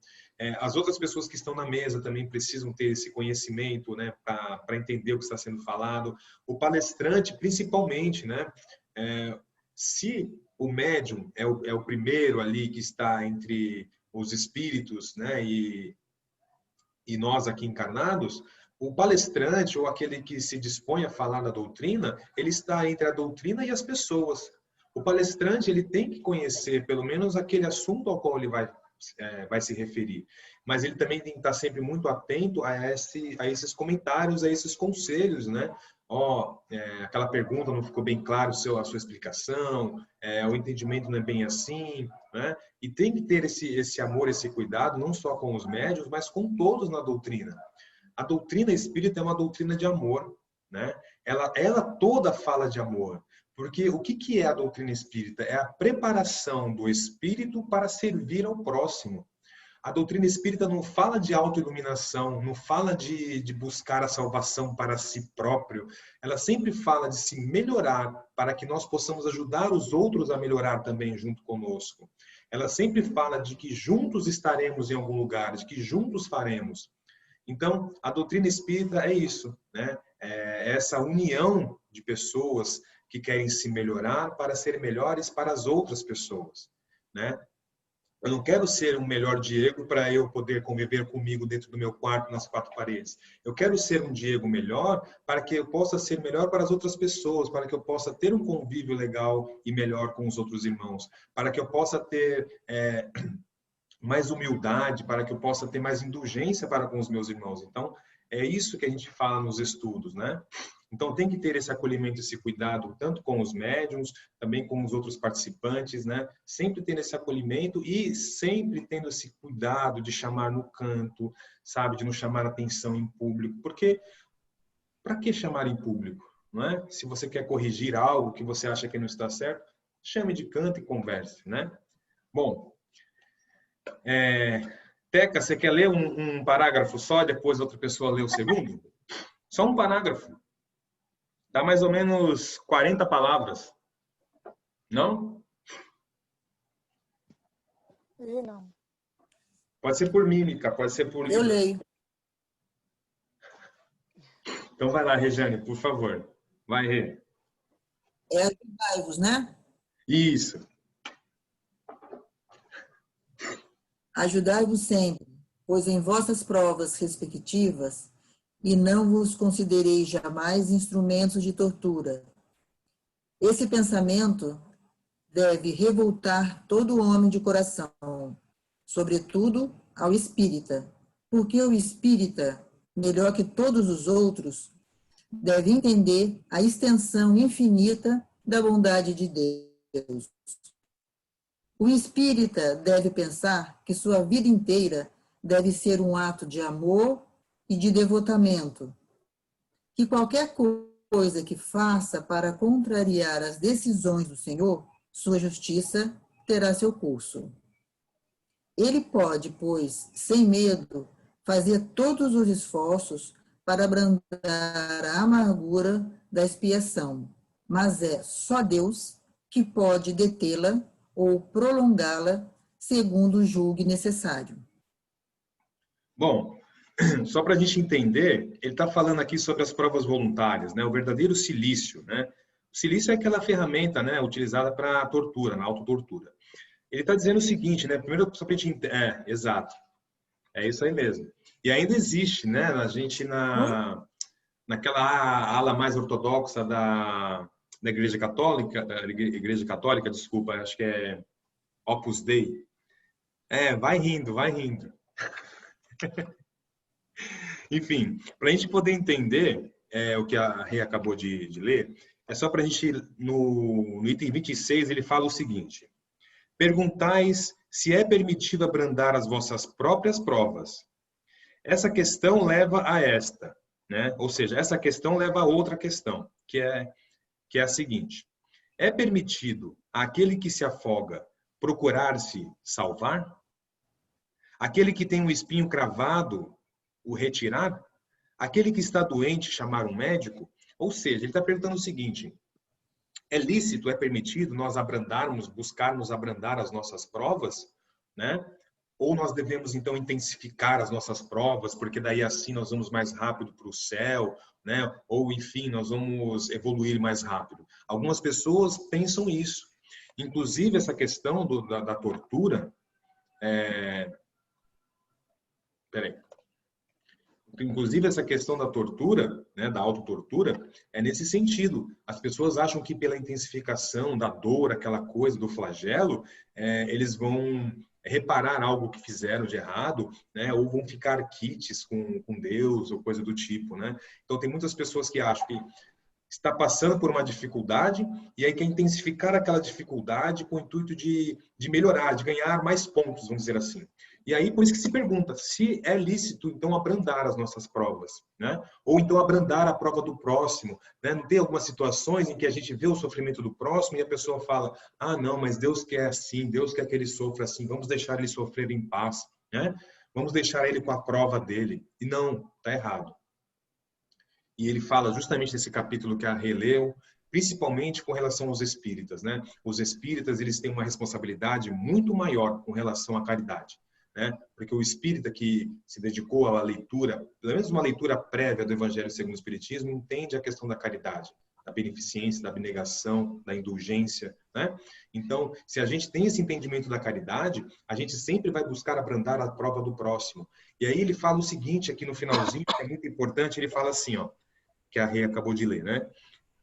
As outras pessoas que estão na mesa também precisam ter esse conhecimento, né, para entender o que está sendo falado. O palestrante, principalmente, né, se o médium é o primeiro ali que está entre os espíritos, né, e nós aqui encarnados, o palestrante ou aquele que se dispõe a falar da doutrina, ele está entre a doutrina e as pessoas. O palestrante ele tem que conhecer pelo menos aquele assunto ao qual ele vai se referir. Mas ele também tem que estar sempre muito atento a esses comentários, a esses conselhos, né? Aquela pergunta não ficou bem claro a sua explicação, o entendimento não é bem assim, né? E tem que ter esse amor, esse cuidado, não só com os médiuns, mas com todos na doutrina. A doutrina espírita é uma doutrina de amor, né? Ela toda fala de amor. Porque o que é a doutrina espírita? É a preparação do espírito para servir ao próximo. A doutrina espírita não fala de autoiluminação, não fala de buscar a salvação para si próprio. Ela sempre fala de se melhorar para que nós possamos ajudar os outros a melhorar também junto conosco. Ela sempre fala de que juntos estaremos em algum lugar, de que juntos faremos. Então, a doutrina espírita é isso, né? É essa união de pessoas que querem se melhorar para serem melhores para as outras pessoas, né? Eu não quero ser um melhor Diego para eu poder conviver comigo dentro do meu quarto, nas quatro paredes. Eu quero ser um Diego melhor para que eu possa ser melhor para as outras pessoas, para que eu possa ter um convívio legal e melhor com os outros irmãos, para que eu possa ter mais humildade, para que eu possa ter mais indulgência para com os meus irmãos. Então, é isso que a gente fala nos estudos, né? Então, tem que ter esse acolhimento, esse cuidado, tanto com os médiuns, também com os outros participantes, né? Sempre tendo esse acolhimento e sempre tendo esse cuidado de chamar no canto, sabe? De não chamar atenção em público. Porque, para que chamar em público? Não é? Se você quer corrigir algo que você acha que não está certo, chame de canto e converse, né? Bom, Teca, você quer ler um parágrafo só, depois outra pessoa lê o segundo? Só um parágrafo. Dá mais ou menos 40 palavras. Não? Não. Pode ser por mímica, pode ser por... Eu leio. Então vai lá, Rejane, por favor. Vai, Rê. Ajudai-vos, né? Isso. Ajudai-vos sempre, pois em vossas provas respectivas, e não vos considereis jamais instrumentos de tortura. Esse pensamento deve revoltar todo homem de coração, sobretudo ao espírita, porque o espírita, melhor que todos os outros, deve entender a extensão infinita da bondade de Deus. O espírita deve pensar que sua vida inteira deve ser um ato de amor e de devotamento, que qualquer coisa que faça para contrariar as decisões do Senhor, sua justiça terá seu curso. Ele pode, pois, sem medo, fazer todos os esforços para abrandar a amargura da expiação, mas é só Deus que pode detê-la ou prolongá-la segundo julgue necessário. Bom, só para a gente entender, ele está falando aqui sobre as provas voluntárias, né? O verdadeiro silício, né? O silício é aquela ferramenta, né, utilizada para a tortura, na autotortura. Ele está dizendo o seguinte, né? Primeiro, só para a gente... exato. É isso aí mesmo. E ainda existe, né? A gente naquela ala mais ortodoxa da Igreja Católica, desculpa, acho que é Opus Dei. Vai rindo, vai rindo. Enfim, para a gente poder entender o que a Rê acabou de ler, é só para a gente, no item 26, ele fala o seguinte: perguntais se é permitido abrandar as vossas próprias provas. Essa questão leva a esta, né? Ou seja, essa questão leva a outra questão, que é a seguinte: é permitido àquele que se afoga procurar-se salvar? Aquele que tem um espinho cravado, o retirar? Aquele que está doente, chamar um médico? Ou seja, ele está perguntando o seguinte: é lícito, é permitido nós buscarmos abrandar as nossas provas, né? Ou nós devemos, então, intensificar as nossas provas, porque daí assim nós vamos mais rápido para o céu, né? Ou, enfim, nós vamos evoluir mais rápido. Algumas pessoas pensam isso. Inclusive, essa questão da tortura... Inclusive, essa questão da tortura, né, da autotortura, é nesse sentido. As pessoas acham que pela intensificação da dor, aquela coisa do flagelo, eles vão reparar algo que fizeram de errado, né, ou vão ficar quites com Deus, ou coisa do tipo, né? Então, tem muitas pessoas que acham que está passando por uma dificuldade e aí quer intensificar aquela dificuldade com o intuito de melhorar, de ganhar mais pontos, vamos dizer assim. E aí, por isso que se pergunta se é lícito, então, abrandar as nossas provas, né? Ou então abrandar a prova do próximo, né? Não tem algumas situações em que a gente vê o sofrimento do próximo e a pessoa fala: ah, não, mas Deus quer assim, Deus quer que ele sofra assim, vamos deixar ele sofrer em paz, né? Vamos deixar ele com a prova dele. E não, está errado. E ele fala justamente nesse capítulo que a releu, principalmente com relação aos espíritas, né? Os espíritas, eles têm uma responsabilidade muito maior com relação à caridade, né? Porque o espírita que se dedicou à leitura, pelo menos uma leitura prévia do Evangelho segundo o Espiritismo, entende a questão da caridade, da beneficência, da abnegação, da indulgência, né? Então, se a gente tem esse entendimento da caridade, a gente sempre vai buscar abrandar a prova do próximo. E aí ele fala o seguinte aqui no finalzinho, que é muito importante, ele fala assim, ó, que a Rê acabou de ler, né?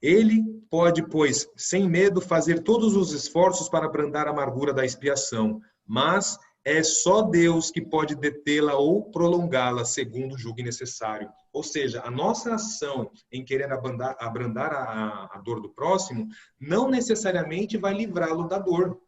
Ele pode, pois, sem medo, fazer todos os esforços para abrandar a amargura da expiação, mas é só Deus que pode detê-la ou prolongá-la, segundo julgue necessário. Ou seja, a nossa ação em querer abrandar a dor do próximo não necessariamente vai livrá-lo da dor,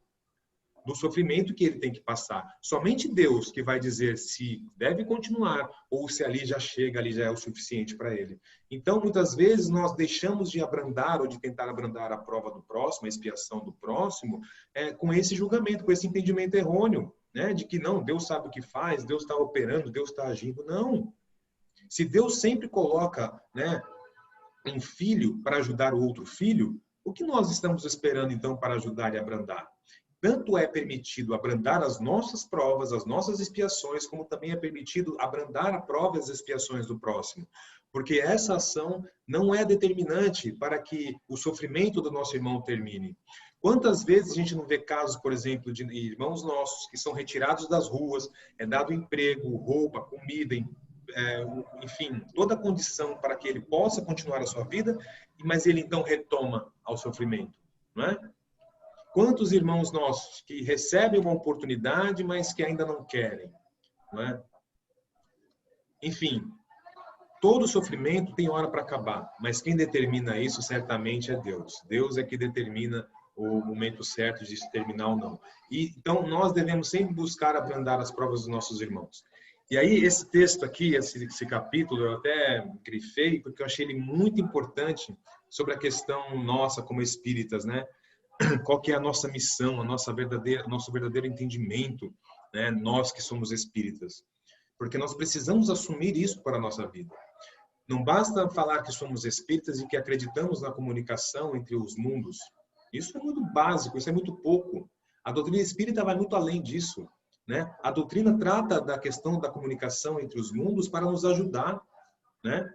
do sofrimento que ele tem que passar. Somente Deus que vai dizer se deve continuar ou se ali já chega, ali já é o suficiente para ele. Então, muitas vezes, nós deixamos de abrandar ou de tentar abrandar a prova do próximo, a expiação do próximo, com esse julgamento, com esse entendimento errôneo, né? De que não, Deus sabe o que faz, Deus está operando, Deus está agindo. Não. Se Deus sempre coloca, né, um filho para ajudar o outro filho, o que nós estamos esperando, então, para ajudar e abrandar? Tanto é permitido abrandar as nossas provas, as nossas expiações, como também é permitido abrandar a prova e as expiações do próximo. Porque essa ação não é determinante para que o sofrimento do nosso irmão termine. Quantas vezes a gente não vê casos, por exemplo, de irmãos nossos que são retirados das ruas, é dado emprego, roupa, comida, enfim, toda a condição para que ele possa continuar a sua vida, mas ele então retoma ao sofrimento, não é? Quantos irmãos nossos que recebem uma oportunidade, mas que ainda não querem, não é? Enfim, todo sofrimento tem hora para acabar, mas quem determina isso certamente é Deus. Deus é que determina o momento certo de se terminar ou não. E, então, nós devemos sempre buscar abrandar as provas dos nossos irmãos. E aí, esse texto aqui, esse capítulo, eu até grifei, porque eu achei ele muito importante sobre a questão nossa como espíritas, né? Qual que é a nossa missão, nosso verdadeiro entendimento, né? Nós que somos espíritas. Porque nós precisamos assumir isso para a nossa vida. Não basta falar que somos espíritas e que acreditamos na comunicação entre os mundos. Isso é muito básico, isso é muito pouco. A doutrina espírita vai muito além disso, né? A doutrina trata da questão da comunicação entre os mundos para nos ajudar, né?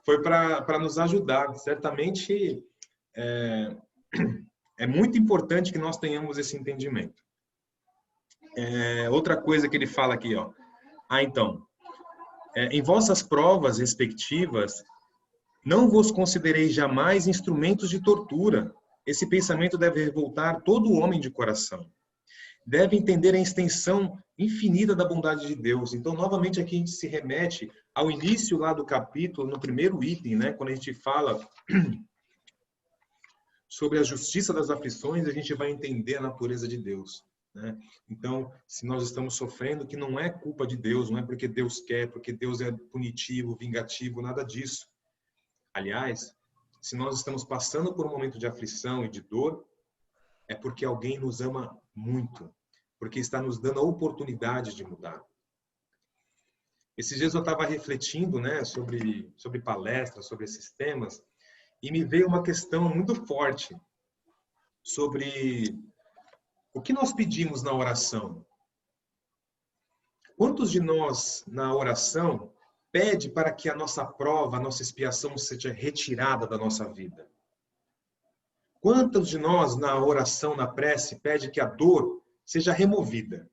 Foi para nos ajudar. Certamente é muito importante que nós tenhamos esse entendimento. Outra coisa que ele fala aqui, ó. Então, em vossas provas respectivas, não vos considerei jamais instrumentos de tortura. Esse pensamento deve revoltar todo homem de coração. Deve entender a extensão infinita da bondade de Deus. Então, novamente, aqui a gente se remete ao início lá do capítulo, no primeiro item, né? Quando a gente fala sobre a justiça das aflições, a gente vai entender a natureza de Deus, né? Então, se nós estamos sofrendo, que não é culpa de Deus, não é porque Deus quer, porque Deus é punitivo, vingativo, nada disso. Aliás, se nós estamos passando por um momento de aflição e de dor, é porque alguém nos ama muito, porque está nos dando a oportunidade de mudar. Esses dias eu estava refletindo, né, sobre palestras, sobre esses temas, e me veio uma questão muito forte sobre o que nós pedimos na oração. Quantos de nós, na oração, pede para que a nossa prova, a nossa expiação seja retirada da nossa vida? Quantos de nós, na oração, na prece, pede que a dor seja removida,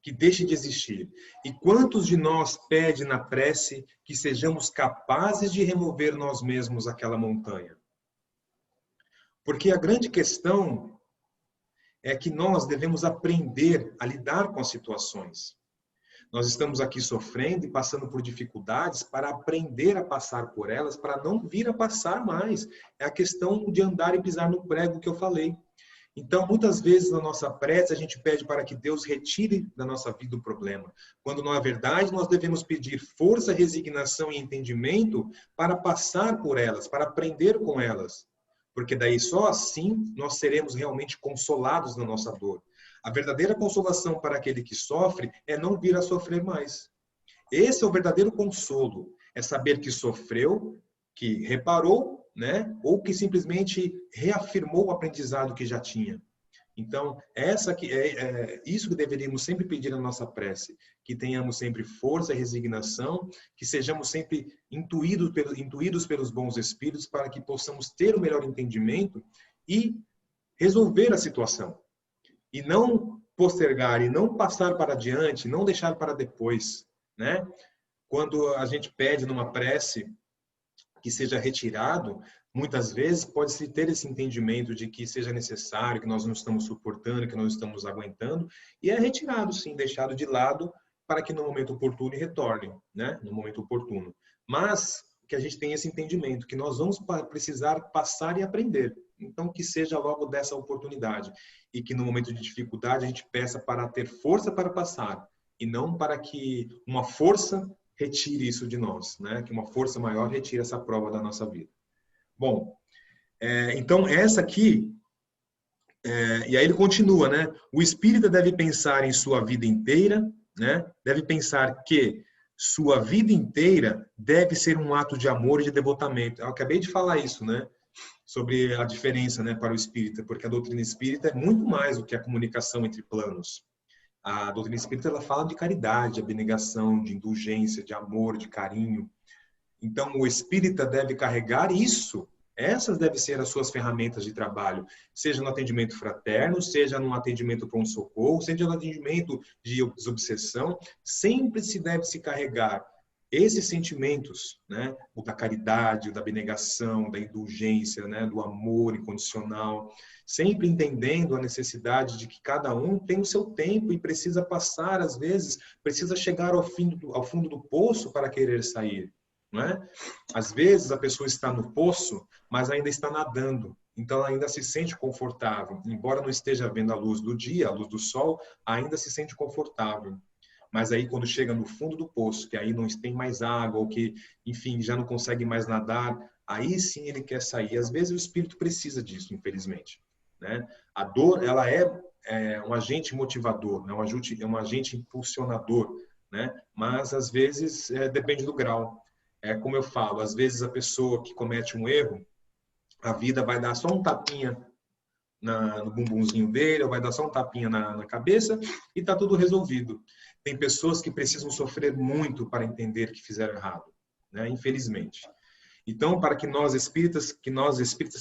que deixe de existir? E quantos de nós pede na prece que sejamos capazes de remover nós mesmos aquela montanha? Porque a grande questão é que nós devemos aprender a lidar com as situações. Nós estamos aqui sofrendo e passando por dificuldades para aprender a passar por elas, para não vir a passar mais. É a questão de andar e pisar no prego que eu falei. Então, muitas vezes na nossa prece, a gente pede para que Deus retire da nossa vida o problema. Quando, na verdade, nós devemos pedir força, resignação e entendimento para passar por elas, para aprender com elas. Porque daí só assim nós seremos realmente consolados na nossa dor. A verdadeira consolação para aquele que sofre é não vir a sofrer mais. Esse é o verdadeiro consolo. É saber que sofreu, que reparou, né? Ou que simplesmente reafirmou o aprendizado que já tinha. Então, isso que deveríamos sempre pedir na nossa prece. Que tenhamos sempre força e resignação, que sejamos sempre intuídos pelos bons espíritos para que possamos ter o melhor entendimento e resolver a situação. E não postergar, e não passar para adiante, não deixar para depois, né? Quando a gente pede numa prece que seja retirado, muitas vezes pode-se ter esse entendimento de que seja necessário, que nós não estamos suportando, que nós estamos aguentando, e é retirado, sim, deixado de lado para que no momento oportuno retorne, né? No momento oportuno. Mas que a gente tenha esse entendimento, que nós vamos precisar passar e aprender. Então, que seja logo dessa oportunidade. E que no momento de dificuldade a gente peça para ter força para passar. E não para que uma força retire isso de nós, né? Que uma força maior retire essa prova da nossa vida. Bom, então essa aqui, e aí ele continua, né? O espírita deve pensar em sua vida inteira, né? Deve pensar que sua vida inteira deve ser um ato de amor e de devotamento. Eu acabei de falar isso, né? Sobre a diferença, né, para o espírita, porque a doutrina espírita é muito mais do que a comunicação entre planos. A doutrina espírita, ela fala de caridade, de abnegação, de indulgência, de amor, de carinho. Então, o espírita deve carregar isso. Essas devem ser as suas ferramentas de trabalho, seja no atendimento fraterno, seja no atendimento pronto-socorro, seja no atendimento de desobsessão. Sempre se deve se carregar esses sentimentos, né, o da caridade, o da abnegação, da indulgência, né, do amor incondicional, sempre entendendo a necessidade de que cada um tem o seu tempo e precisa passar, às vezes, precisa chegar ao fundo do poço para querer sair, não é? Às vezes a pessoa está no poço, mas ainda está nadando, então ela ainda se sente confortável, embora não esteja vendo a luz do dia, a luz do sol, ainda se sente confortável. Mas aí quando chega no fundo do poço, que aí não tem mais água, ou que, enfim, já não consegue mais nadar, aí sim ele quer sair. Às vezes o espírito precisa disso, infelizmente, né? A dor, ela é um agente motivador, né? Um agente impulsionador, né? Mas às vezes depende do grau. É como eu falo, às vezes a pessoa que comete um erro, a vida vai dar só um tapinha no bumbumzinho dele, ou vai dar só um tapinha na cabeça e está tudo resolvido. Tem pessoas que precisam sofrer muito para entender que fizeram errado, né? Infelizmente. Então, para que nós espíritas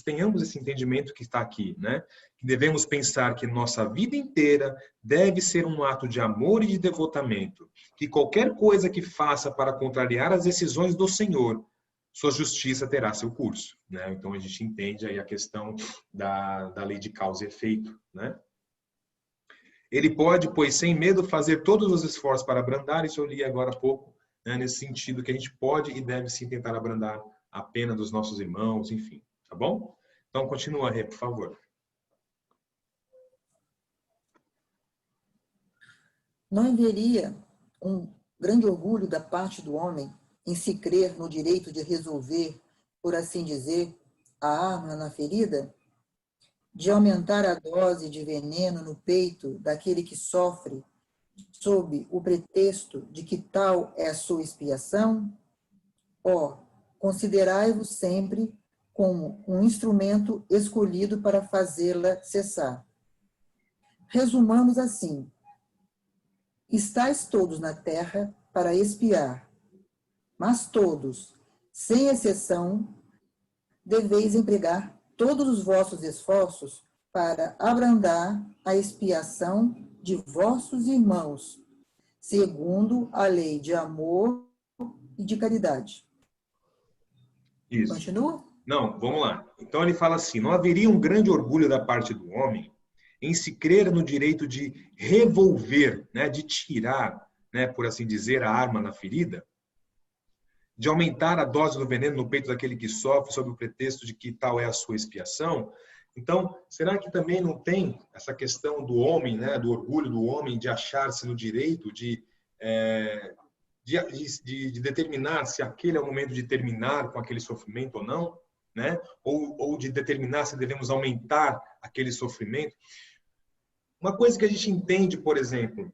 tenhamos esse entendimento que está aqui, né? Que devemos pensar que nossa vida inteira deve ser um ato de amor e de devotamento, que qualquer coisa que faça para contrariar as decisões do Senhor, sua justiça terá seu curso, né? Então a gente entende aí a questão da lei de causa e efeito, né? Ele pode, pois, sem medo, fazer todos os esforços para abrandar, isso eu li agora há pouco, né? Nesse sentido que a gente pode e deve sim tentar abrandar a pena dos nossos irmãos, enfim, tá bom? Então continua, Rê, por favor. Não haveria um grande orgulho da parte do homem em se crer no direito de resolver, por assim dizer, a arma na ferida? De aumentar a dose de veneno no peito daquele que sofre, sob o pretexto de que tal é a sua expiação? Considerai-vos sempre como um instrumento escolhido para fazê-la cessar. Resumamos assim: estáis todos na terra para expiar, mas todos, sem exceção, deveis empregar todos os vossos esforços para abrandar a expiação de vossos irmãos, segundo a lei de amor e de caridade. Isso. Continua? Não, vamos lá. Então ele fala assim, não haveria um grande orgulho da parte do homem em se crer no direito de revolver, né, de tirar, né, por assim dizer, a arma na ferida, de aumentar a dose do veneno no peito daquele que sofre sob o pretexto de que tal é a sua expiação? Então, será que também não tem essa questão do homem, né, do orgulho do homem de achar-se no direito de determinar se aquele é o momento de terminar com aquele sofrimento ou não, né? Ou de determinar se devemos aumentar aquele sofrimento? Uma coisa que a gente entende, por exemplo,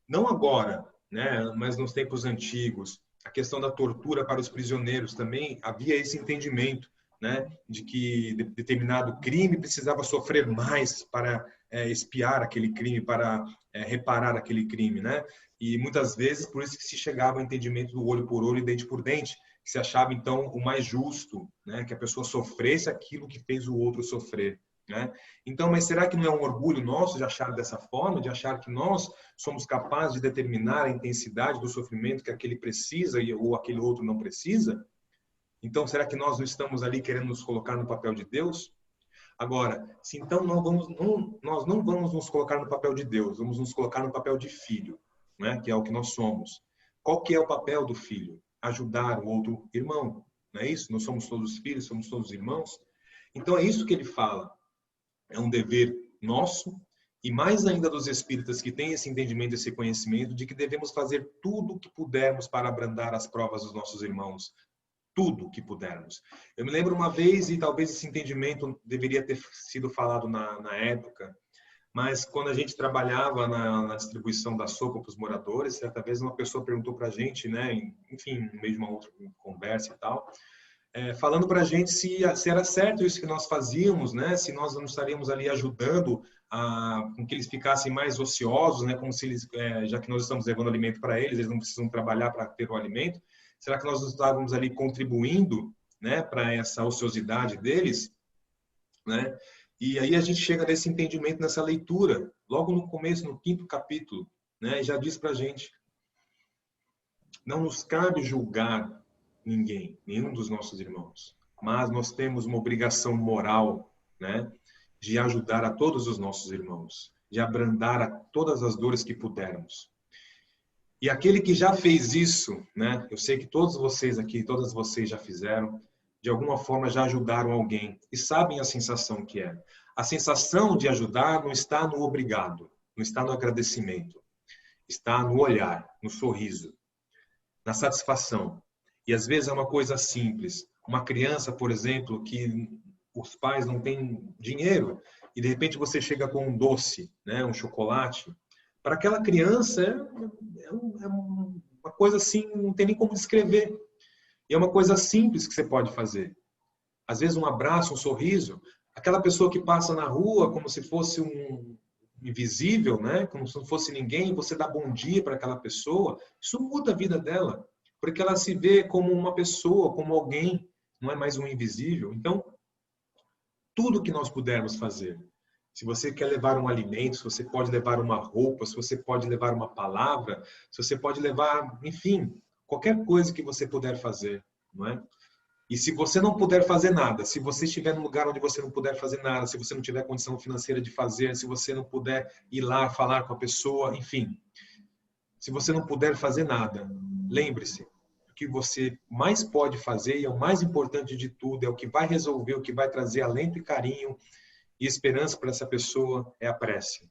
não agora, né, mas nos tempos antigos, a questão da tortura para os prisioneiros também havia esse entendimento, né, de que determinado crime precisava sofrer mais para expiar aquele crime, para reparar aquele crime, né? E muitas vezes por isso que se chegava ao entendimento do olho por olho e dente por dente, que se achava então o mais justo, né, que a pessoa sofresse aquilo que fez o outro sofrer, né? Então, mas será que não é um orgulho nosso de achar dessa forma, de achar que nós somos capazes de determinar a intensidade do sofrimento que aquele precisa ou aquele outro não precisa? Então, será que nós não estamos ali querendo nos colocar no papel de Deus? Agora, se então nós não vamos nos colocar no papel de Deus, vamos nos colocar no papel de filho, né? Que é o que nós somos. Qual que é o papel do filho? Ajudar o outro irmão, não é isso? Nós somos todos filhos, somos todos irmãos. Então, é isso que ele fala. É um dever nosso e mais ainda dos espíritas que têm esse entendimento, esse conhecimento de que devemos fazer tudo o que pudermos para abrandar as provas dos nossos irmãos. Tudo que pudermos. Eu me lembro uma vez, e talvez esse entendimento deveria ter sido falado na época, mas quando a gente trabalhava na distribuição da sopa para os moradores, certa vez uma pessoa perguntou para a gente, né, enfim, no meio de uma outra conversa e tal, falando para a gente se era certo isso que nós fazíamos, né, se nós não estaríamos ali ajudando com que eles ficassem mais ociosos, né, como se eles, já que nós estamos levando alimento para eles, eles não precisam trabalhar para ter o alimento. Será que nós estávamos ali contribuindo, né, para essa ociosidade deles, né? E aí a gente chega nesse entendimento, nessa leitura, logo no começo, no 5º capítulo, né, e já diz para a gente: Não nos cabe julgar ninguém, nenhum dos nossos irmãos, mas nós temos uma obrigação moral, né, de ajudar a todos os nossos irmãos, de abrandar a todas as dores que pudermos. E aquele que já fez isso, né, eu sei que todos vocês aqui, todas vocês já fizeram, de alguma forma já ajudaram alguém e sabem a sensação que é. A sensação de ajudar não está no obrigado, não está no agradecimento, está no olhar, no sorriso, na satisfação. E às vezes é uma coisa simples. Uma criança, por exemplo, que os pais não têm dinheiro e de repente você chega com um doce, né, um chocolate, para aquela criança é uma coisa assim, não tem nem como descrever. E é uma coisa simples que você pode fazer. Às vezes um abraço, um sorriso, aquela pessoa que passa na rua como se fosse um invisível, né, como se não fosse ninguém, você dá bom dia para aquela pessoa, isso muda a vida dela, porque ela se vê como uma pessoa, como alguém, não é mais um invisível. Então, tudo que nós pudermos fazer. Se você quer levar um alimento, se você pode levar uma roupa, se você pode levar uma palavra, se você pode levar, enfim, qualquer coisa que você puder fazer, não é? E se você não puder fazer nada, se você estiver num lugar onde você não puder fazer nada, se você não tiver condição financeira de fazer, se você não puder ir lá falar com a pessoa, enfim, se você não puder fazer nada, lembre-se, o que você mais pode fazer e é o mais importante de tudo, é o que vai resolver, o que vai trazer alento e carinho e esperança para essa pessoa é a prece.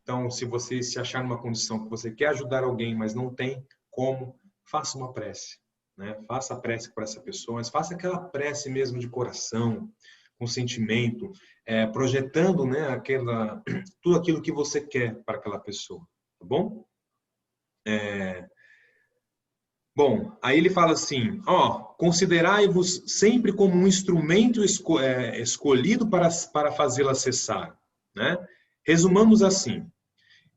Então, se você se achar numa condição que você quer ajudar alguém, mas não tem como, faça uma prece, né? Faça a prece para essa pessoa, mas faça aquela prece mesmo de coração, com sentimento, projetando, né, tudo aquilo que você quer para aquela pessoa, tá bom? Bom, aí ele fala assim, considerai-vos sempre como um instrumento escolhido para fazê-la cessar, né? Resumamos assim,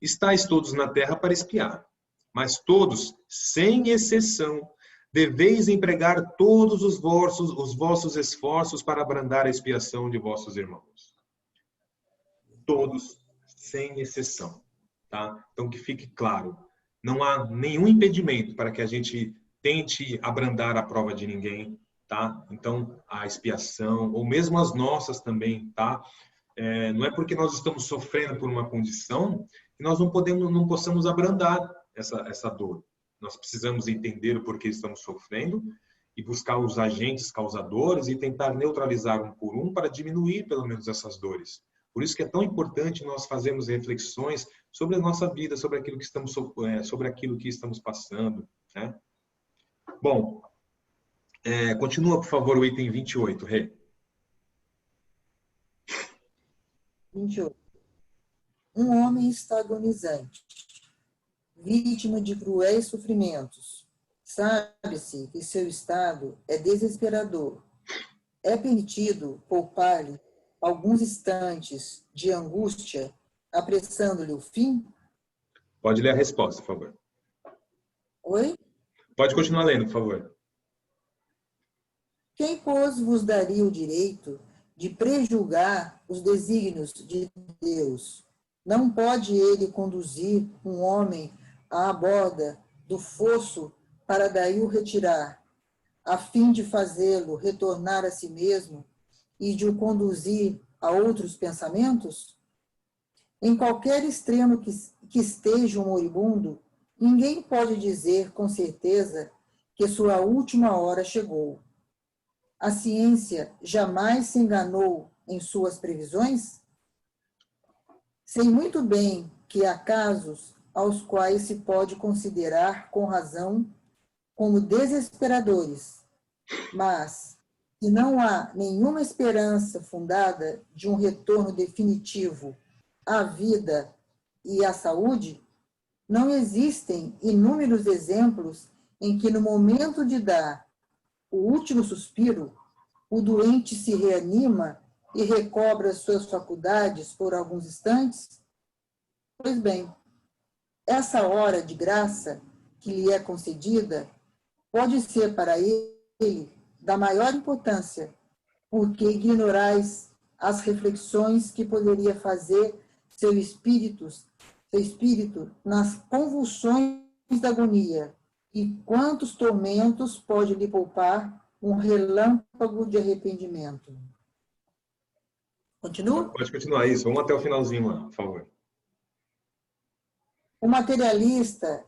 estáis todos na terra para espiar, mas todos, sem exceção, deveis empregar todos os vossos esforços para abrandar a expiação de vossos irmãos. Todos, sem exceção, tá? Então que fique claro. Não há nenhum impedimento para que a gente tente abrandar a prova de ninguém, tá? Então, a expiação, ou mesmo as nossas também, tá? Não é porque nós estamos sofrendo por uma condição que nós não possamos abrandar essa dor. Nós precisamos entender o porquê estamos sofrendo e buscar os agentes causadores e tentar neutralizar um por um para diminuir, pelo menos, essas dores. Por isso que é tão importante nós fazermos reflexões sobre a nossa vida, sobre aquilo que estamos passando, né? Bom, continua, por favor, o item 28, Rê. 28. Um homem está agonizante, vítima de cruéis sofrimentos. Sabe-se que seu estado é desesperador. É permitido poupar-lhe alguns instantes de angústia, apressando-lhe o fim? Pode ler a resposta, por favor. Oi? Pode continuar lendo, por favor. Quem, pois, vos daria o direito de prejulgar os desígnios de Deus? Não pode ele conduzir um homem à borda do fosso para daí o retirar, a fim de fazê-lo retornar a si mesmo e de o conduzir a outros pensamentos? Em qualquer extremo que esteja um moribundo, ninguém pode dizer com certeza que sua última hora chegou. A ciência jamais se enganou em suas previsões? Sei muito bem que há casos aos quais se pode considerar com razão como desesperadores, mas se não há nenhuma esperança fundada de um retorno definitivo à vida e à saúde, não existem inúmeros exemplos em que, no momento de dar o último suspiro, o doente se reanima e recobra suas faculdades por alguns instantes? Pois bem, essa hora de graça que lhe é concedida pode ser para ele da maior importância, porque ignorais as reflexões que poderia fazer seu espírito nas convulsões da agonia, E quantos tormentos pode lhe poupar um relâmpago de arrependimento? Continua? Pode continuar isso. Vamos até o finalzinho lá, por favor. O materialista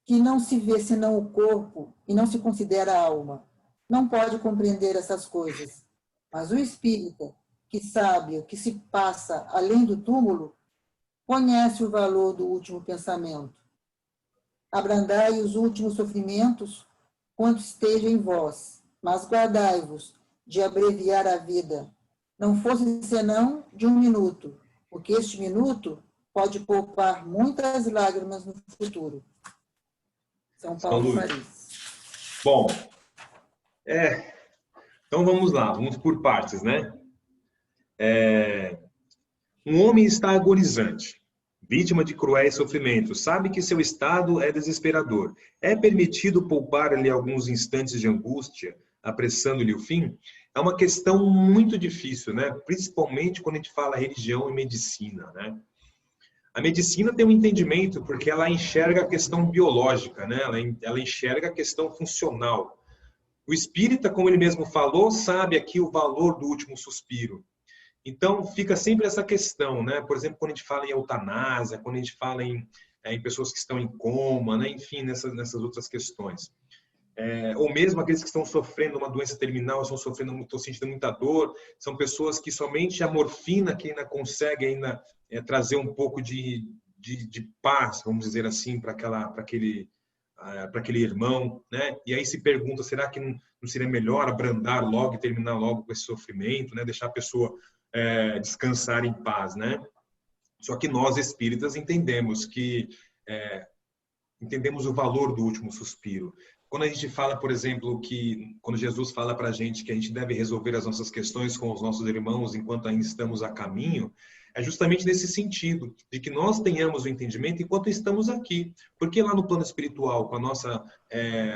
que não se vê senão o corpo e não se considera a alma, não pode compreender essas coisas. Mas o espírita, que sabe o que se passa além do túmulo, conhece o valor do último pensamento. Abrandai os últimos sofrimentos quanto esteja em vós, mas guardai-vos de abreviar a vida, não fosse senão de 1 minuto, porque este minuto pode poupar muitas lágrimas no futuro. São Paulo Paris. Bom, então vamos lá, vamos por partes, né? Um homem está agonizante, vítima de cruéis sofrimentos, sabe que seu estado é desesperador. É permitido poupar-lhe alguns instantes de angústia, apressando-lhe o fim? É uma questão muito difícil, né? Principalmente quando a gente fala religião e medicina, né? A medicina tem um entendimento porque ela enxerga a questão biológica, né? Ela enxerga a questão funcional. O espírita, como ele mesmo falou, sabe aqui o valor do último suspiro. Então, fica sempre essa questão, né? Por exemplo, quando a gente fala em eutanásia, quando a gente fala em pessoas que estão em coma, né? Enfim, nessas outras questões. Ou mesmo aqueles que estão sofrendo uma doença terminal, estão sentindo muita dor, são pessoas que somente a morfina que ainda consegue ainda trazer um pouco de paz, vamos dizer assim, para aquele irmão, né? E aí se pergunta, será que não seria melhor abrandar logo e terminar logo com esse sofrimento, né? Deixar a pessoa descansar em paz, né? Só que nós espíritas entendemos o valor do último suspiro. Quando a gente fala, por exemplo, quando Jesus fala para a gente que a gente deve resolver as nossas questões com os nossos irmãos enquanto ainda estamos a caminho, é justamente nesse sentido, de que nós tenhamos o entendimento enquanto estamos aqui. Porque lá no plano espiritual, com a nossa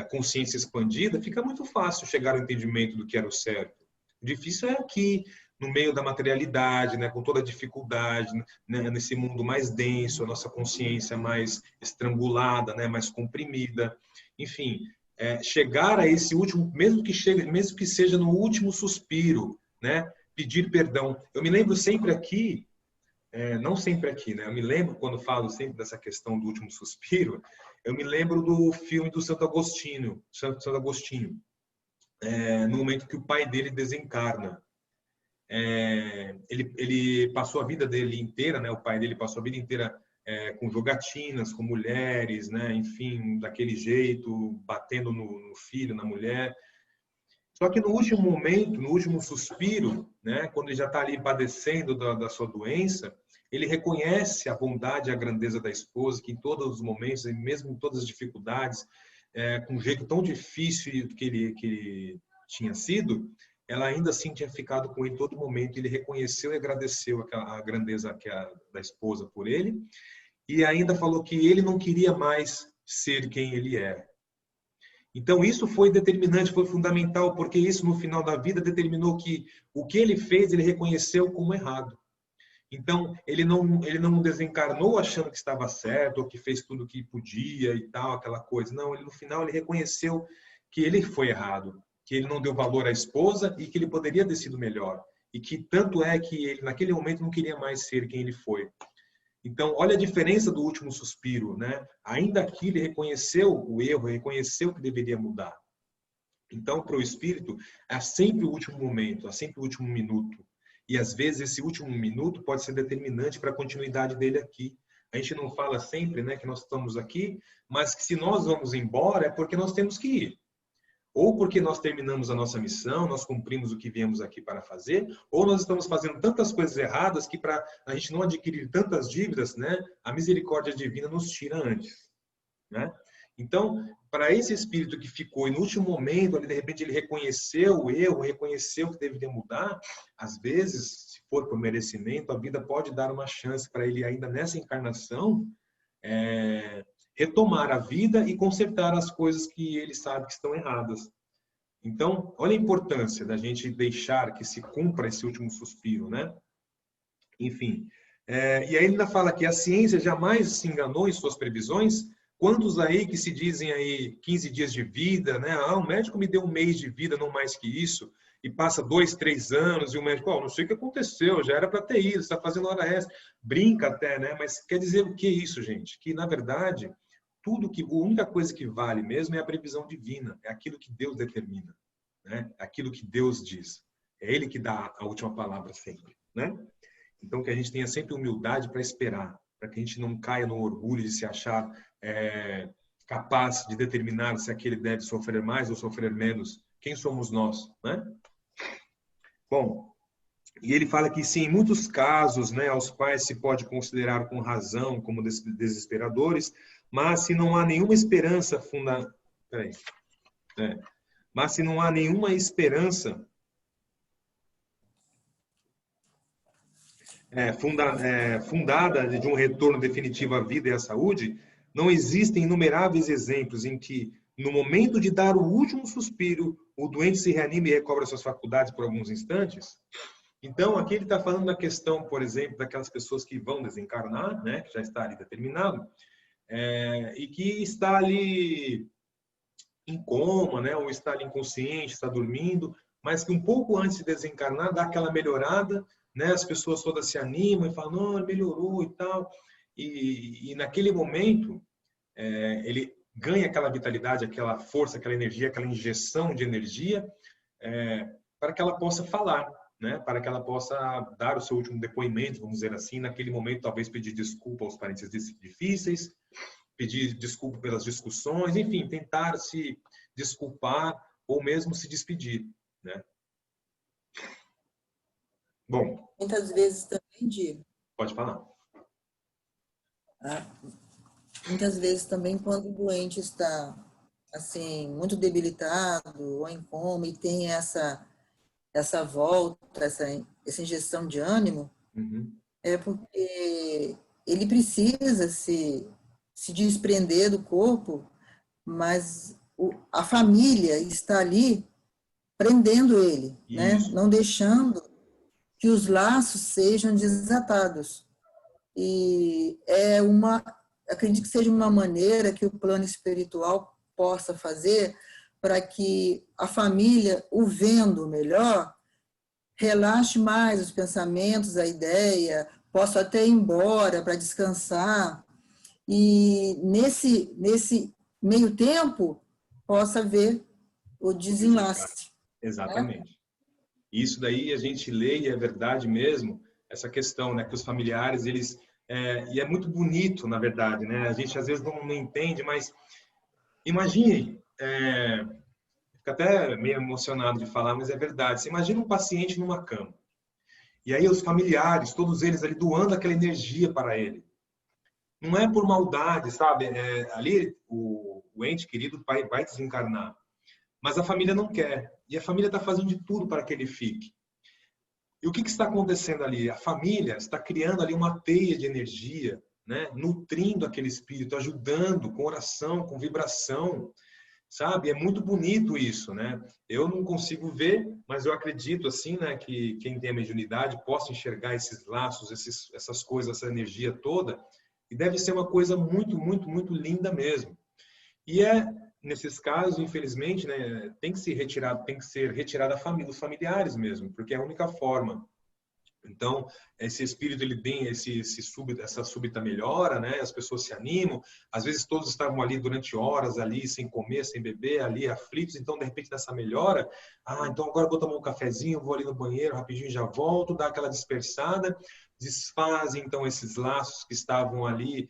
consciência expandida, fica muito fácil chegar ao entendimento do que era o certo. O difícil é aqui, no meio da materialidade, né, com toda a dificuldade, né, nesse mundo mais denso, a nossa consciência mais estrangulada, né, mais comprimida. Enfim, chegar a esse último, mesmo que seja no último suspiro, né, pedir perdão. Eu me lembro sempre aqui, não sempre aqui, né, eu me lembro quando falo sempre dessa questão do último suspiro, eu me lembro do filme do Santo Agostinho, no momento que o pai dele desencarna. Ele passou a vida dele inteira, né, o pai dele passou a vida inteira com jogatinas, com mulheres, né? Enfim, daquele jeito, batendo no filho, na mulher. Só que no último momento, no último suspiro, né? Quando ele já está ali padecendo da sua doença, ele reconhece a bondade e a grandeza da esposa, que em todos os momentos, mesmo em todas as dificuldades, com um jeito tão difícil que ele tinha sido, ela ainda assim tinha ficado com ele em todo momento. Ele reconheceu e agradeceu a grandeza da esposa por ele. E ainda falou que ele não queria mais ser quem ele é. Então isso foi determinante, foi fundamental, porque isso no final da vida determinou que o que ele fez, ele reconheceu como errado. Então ele não desencarnou achando que estava certo, ou que fez tudo o que podia e tal, aquela coisa. Não, no final ele reconheceu que ele foi errado, que ele não deu valor à esposa e que ele poderia ter sido melhor. E que tanto é que ele naquele momento não queria mais ser quem ele foi. Então, olha a diferença do último suspiro, né? Ainda aqui ele reconheceu o erro, reconheceu que deveria mudar. Então, para o espírito, é sempre o último momento, é sempre o último minuto. E às vezes esse último minuto pode ser determinante para a continuidade dele aqui. A gente não fala sempre, né, que nós estamos aqui, mas que se nós vamos embora é porque nós temos que ir. Ou porque nós terminamos a nossa missão, nós cumprimos o que viemos aqui para fazer, ou nós estamos fazendo tantas coisas erradas que para a gente não adquirir tantas dívidas, né, a misericórdia divina nos tira antes, né? Então, para esse espírito que ficou e no último momento, de repente ele reconheceu o erro, reconheceu que deveria mudar, às vezes, se for por merecimento, a vida pode dar uma chance para ele ainda nessa encarnação retomar a vida e consertar as coisas que ele sabe que estão erradas. Então, olha a importância da gente deixar que se cumpra esse último suspiro, né? Enfim, e aí ele ainda fala que a ciência jamais se enganou em suas previsões, Quantos aí que se dizem aí 15 dias de vida, né? Ah, o médico me deu um mês de vida, não mais que isso, e passa 2, 3 anos, e o médico, não sei o que aconteceu, já era para ter ido, está fazendo hora extra. Brinca até, né? Mas quer dizer o que é isso, gente? Que, na verdade, a única coisa que vale mesmo é a previsão divina, é aquilo que Deus determina, né? É aquilo que Deus diz. É Ele que dá a última palavra sempre, né? Então, que a gente tenha sempre humildade para esperar, para que a gente não caia no orgulho de se achar capaz de determinar se aquele deve sofrer mais ou sofrer menos. Quem somos nós, né? Bom, e ele fala que sim, em muitos casos, né, aos quais se pode considerar com razão como desesperadores, mas se não há nenhuma esperança mas se não há nenhuma esperança fundada de um retorno definitivo à vida e à saúde, não existem inumeráveis exemplos em que, no momento de dar o último suspiro, o doente se reanima e recobra suas faculdades por alguns instantes. Então, aqui ele está falando da questão, por exemplo, daquelas pessoas que vão desencarnar, né, que já está ali determinado, e que está ali em coma, né, ou está ali inconsciente, está dormindo, mas que um pouco antes de desencarnar dá aquela melhorada, né, as pessoas todas se animam e falam, não, melhorou e tal, e naquele momento ele ganha aquela vitalidade, aquela força, aquela energia, aquela injeção de energia, para que ela possa falar, né, para que ela possa dar o seu último depoimento, vamos dizer assim, naquele momento talvez pedir desculpa aos parentes difíceis, pedir desculpa pelas discussões, enfim, tentar se desculpar ou mesmo se despedir, né? Bom. Muitas vezes também digo. Pode falar. Muitas vezes também quando o doente está assim muito debilitado ou em coma e tem essa volta, essa injeção de ânimo, é porque ele precisa se desprender do corpo, mas a família está ali prendendo ele, né? Não deixando que os laços sejam desatados. E acredito que seja uma maneira que o plano espiritual possa fazer para que a família, o vendo melhor, relaxe mais os pensamentos, a ideia, possa até ir embora para descansar, e nesse meio tempo possa ver o desenlace. Exatamente. Isso daí a gente lê e é verdade mesmo, essa questão, né, que os familiares, eles... e é muito bonito, na verdade, né? A gente às vezes não entende, mas imagine, fico até meio emocionado de falar, mas é verdade. Você imagina um paciente numa cama, e aí os familiares, todos eles ali doando aquela energia para ele. Não é por maldade, sabe? Ali o ente querido vai desencarnar, mas a família não quer. E a família está fazendo de tudo para que ele fique. E o que está acontecendo ali? A família está criando ali uma teia de energia, né? Nutrindo aquele espírito, ajudando com oração, com vibração, sabe? É muito bonito isso, né? Eu não consigo ver, mas eu acredito assim, né, que quem tem a mediunidade possa enxergar esses laços, essas coisas, essa energia toda, e deve ser uma coisa muito, muito, muito linda mesmo. E nesses casos, infelizmente, né, tem que ser retirada a família, os familiares mesmo, porque é a única forma. Então, esse espírito, ele tem essa súbita melhora, né? As pessoas se animam. Às vezes todos estavam ali durante horas, ali sem comer, sem beber, ali aflitos. Então, de repente, nessa melhora, então agora eu vou tomar um cafezinho, vou ali no banheiro rapidinho, já volto, dá aquela dispersada, desfazem então esses laços que estavam ali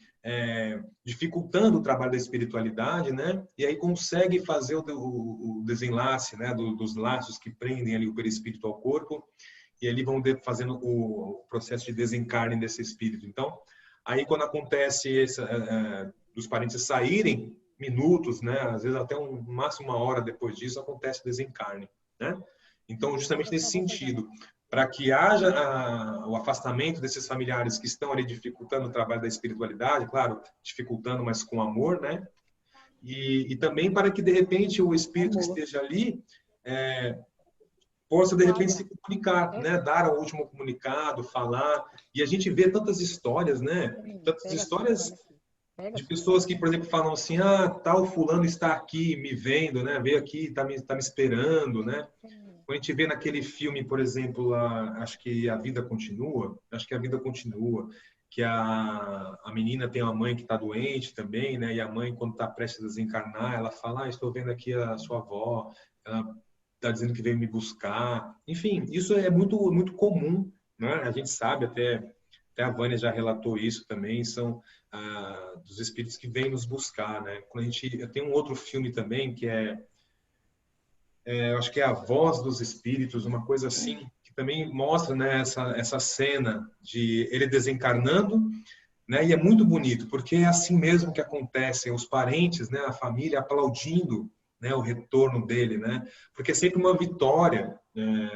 dificultando o trabalho da espiritualidade, né? E aí consegue fazer o desenlace, né? Dos laços que prendem ali o perispírito ao corpo. E ali vão fazendo o processo de desencarne desse espírito. Então, aí quando acontece dos parentes saírem, minutos, né, às vezes até máximo uma hora depois disso, acontece o desencarne, né? Então, justamente nesse sentido, para que haja o afastamento desses familiares que estão ali dificultando o trabalho da espiritualidade, claro, dificultando, mas com amor, né? E também para que, de repente, o espírito que esteja ali possa, de repente, se comunicar, né? Dar o último comunicado, falar. E a gente vê tantas histórias, né? Tantas histórias de pessoas que, por exemplo, falam assim, ah, tal fulano está aqui me vendo, né? Veio aqui, tá me esperando, né? Quando a gente vê naquele filme, por exemplo, acho que A Vida Continua, acho que A Vida Continua, que a menina tem uma mãe que está doente também, né? E a mãe, quando está prestes a desencarnar, ela fala, ah, estou vendo aqui a sua avó, ela está dizendo que veio me buscar. Enfim, isso é muito, muito comum, né? A gente sabe, até a Vânia já relatou isso também, são dos espíritos que vêm nos buscar, né? Quando eu tenho um outro filme também, que eu acho que é A Voz dos Espíritos, uma coisa assim, que também mostra, né, essa cena de ele desencarnando, né, e é muito bonito, porque é assim mesmo que acontece, os parentes, né, a família aplaudindo, né, o retorno dele, né, porque é sempre uma vitória,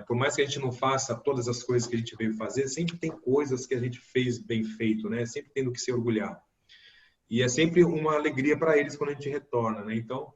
por mais que a gente não faça todas as coisas que a gente veio fazer, sempre tem coisas que a gente fez bem feito, né, sempre tendo que se orgulhar. E é sempre uma alegria para eles quando a gente retorna, né, então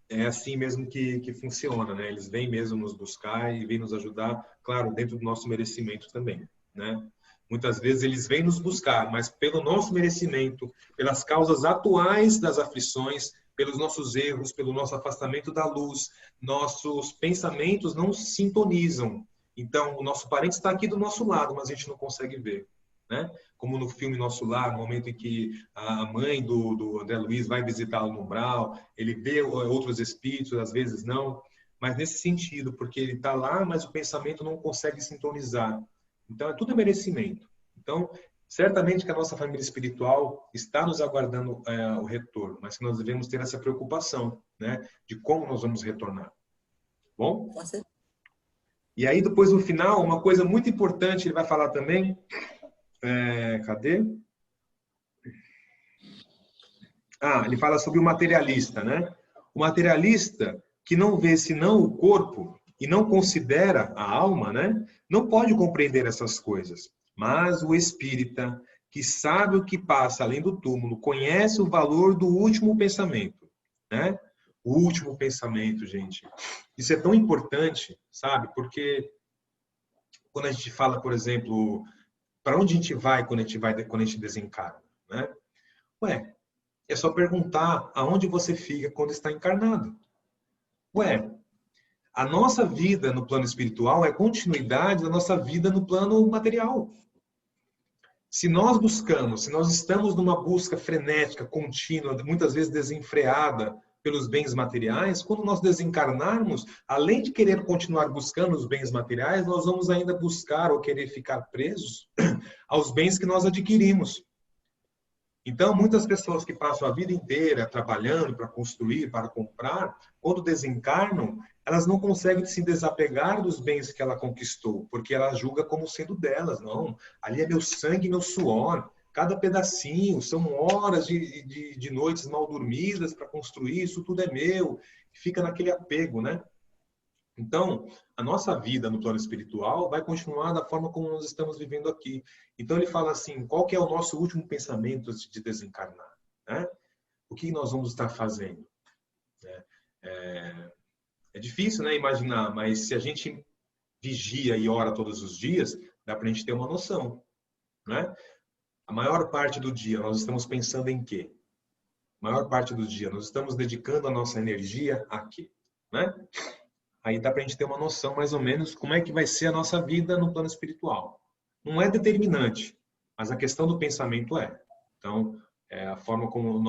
é assim mesmo que funciona, né? Eles vêm mesmo nos buscar e vêm nos ajudar, claro, dentro do nosso merecimento também, né? Muitas vezes eles vêm nos buscar, mas pelo nosso merecimento, pelas causas atuais das aflições, pelos nossos erros, pelo nosso afastamento da luz, nossos pensamentos não sintonizam. Então, o nosso parente está aqui do nosso lado, mas a gente não consegue ver, né? Como no filme Nosso Lar, no momento em que a mãe do André Luiz vai visitá-lo no umbral, ele vê outros espíritos, às vezes não, mas nesse sentido, porque ele está lá, mas o pensamento não consegue sintonizar. Então, tudo merecimento. Então, certamente que a nossa família espiritual está nos aguardando o retorno, mas que nós devemos ter essa preocupação, né, de como nós vamos retornar. Bom? E aí, depois, no final, uma coisa muito importante, ele vai falar também. Cadê? Ele fala sobre o materialista, né? O materialista que não vê senão o corpo e não considera a alma, né? Não pode compreender essas coisas. Mas o espírita, que sabe o que passa além do túmulo, conhece o valor do último pensamento, né? O último pensamento, gente. Isso é tão importante, sabe? Porque quando a gente fala, por exemplo, para onde a gente vai quando a gente desencarna, né? Ué, é só perguntar aonde você fica quando está encarnado. Ué, a nossa vida no plano espiritual é continuidade da nossa vida no plano material. Se nós estamos numa busca frenética, contínua, muitas vezes desenfreada pelos bens materiais, quando nós desencarnarmos, além de querer continuar buscando os bens materiais, nós vamos ainda buscar ou querer ficar presos aos bens que nós adquirimos. Então, muitas pessoas que passam a vida inteira trabalhando para construir, para comprar, quando desencarnam, elas não conseguem se desapegar dos bens que ela conquistou, porque ela julga como sendo delas. Não, ali é meu sangue, meu suor, cada pedacinho, são horas de noites mal dormidas para construir, isso tudo é meu, fica naquele apego, né? Então, a nossa vida no plano espiritual vai continuar da forma como nós estamos vivendo aqui. Então, ele fala assim, qual que é o nosso último pensamento antes de desencarnar? Né? O que nós vamos estar fazendo? É difícil, né, imaginar, mas se a gente vigia e ora todos os dias, dá para a gente ter uma noção. Né? A maior parte do dia, nós estamos pensando em quê? A maior parte do dia, nós estamos dedicando a nossa energia a quê? Né? Aí dá para a gente ter uma noção, mais ou menos, como é que vai ser a nossa vida no plano espiritual. Não é determinante, mas a questão do pensamento é. Então, a forma como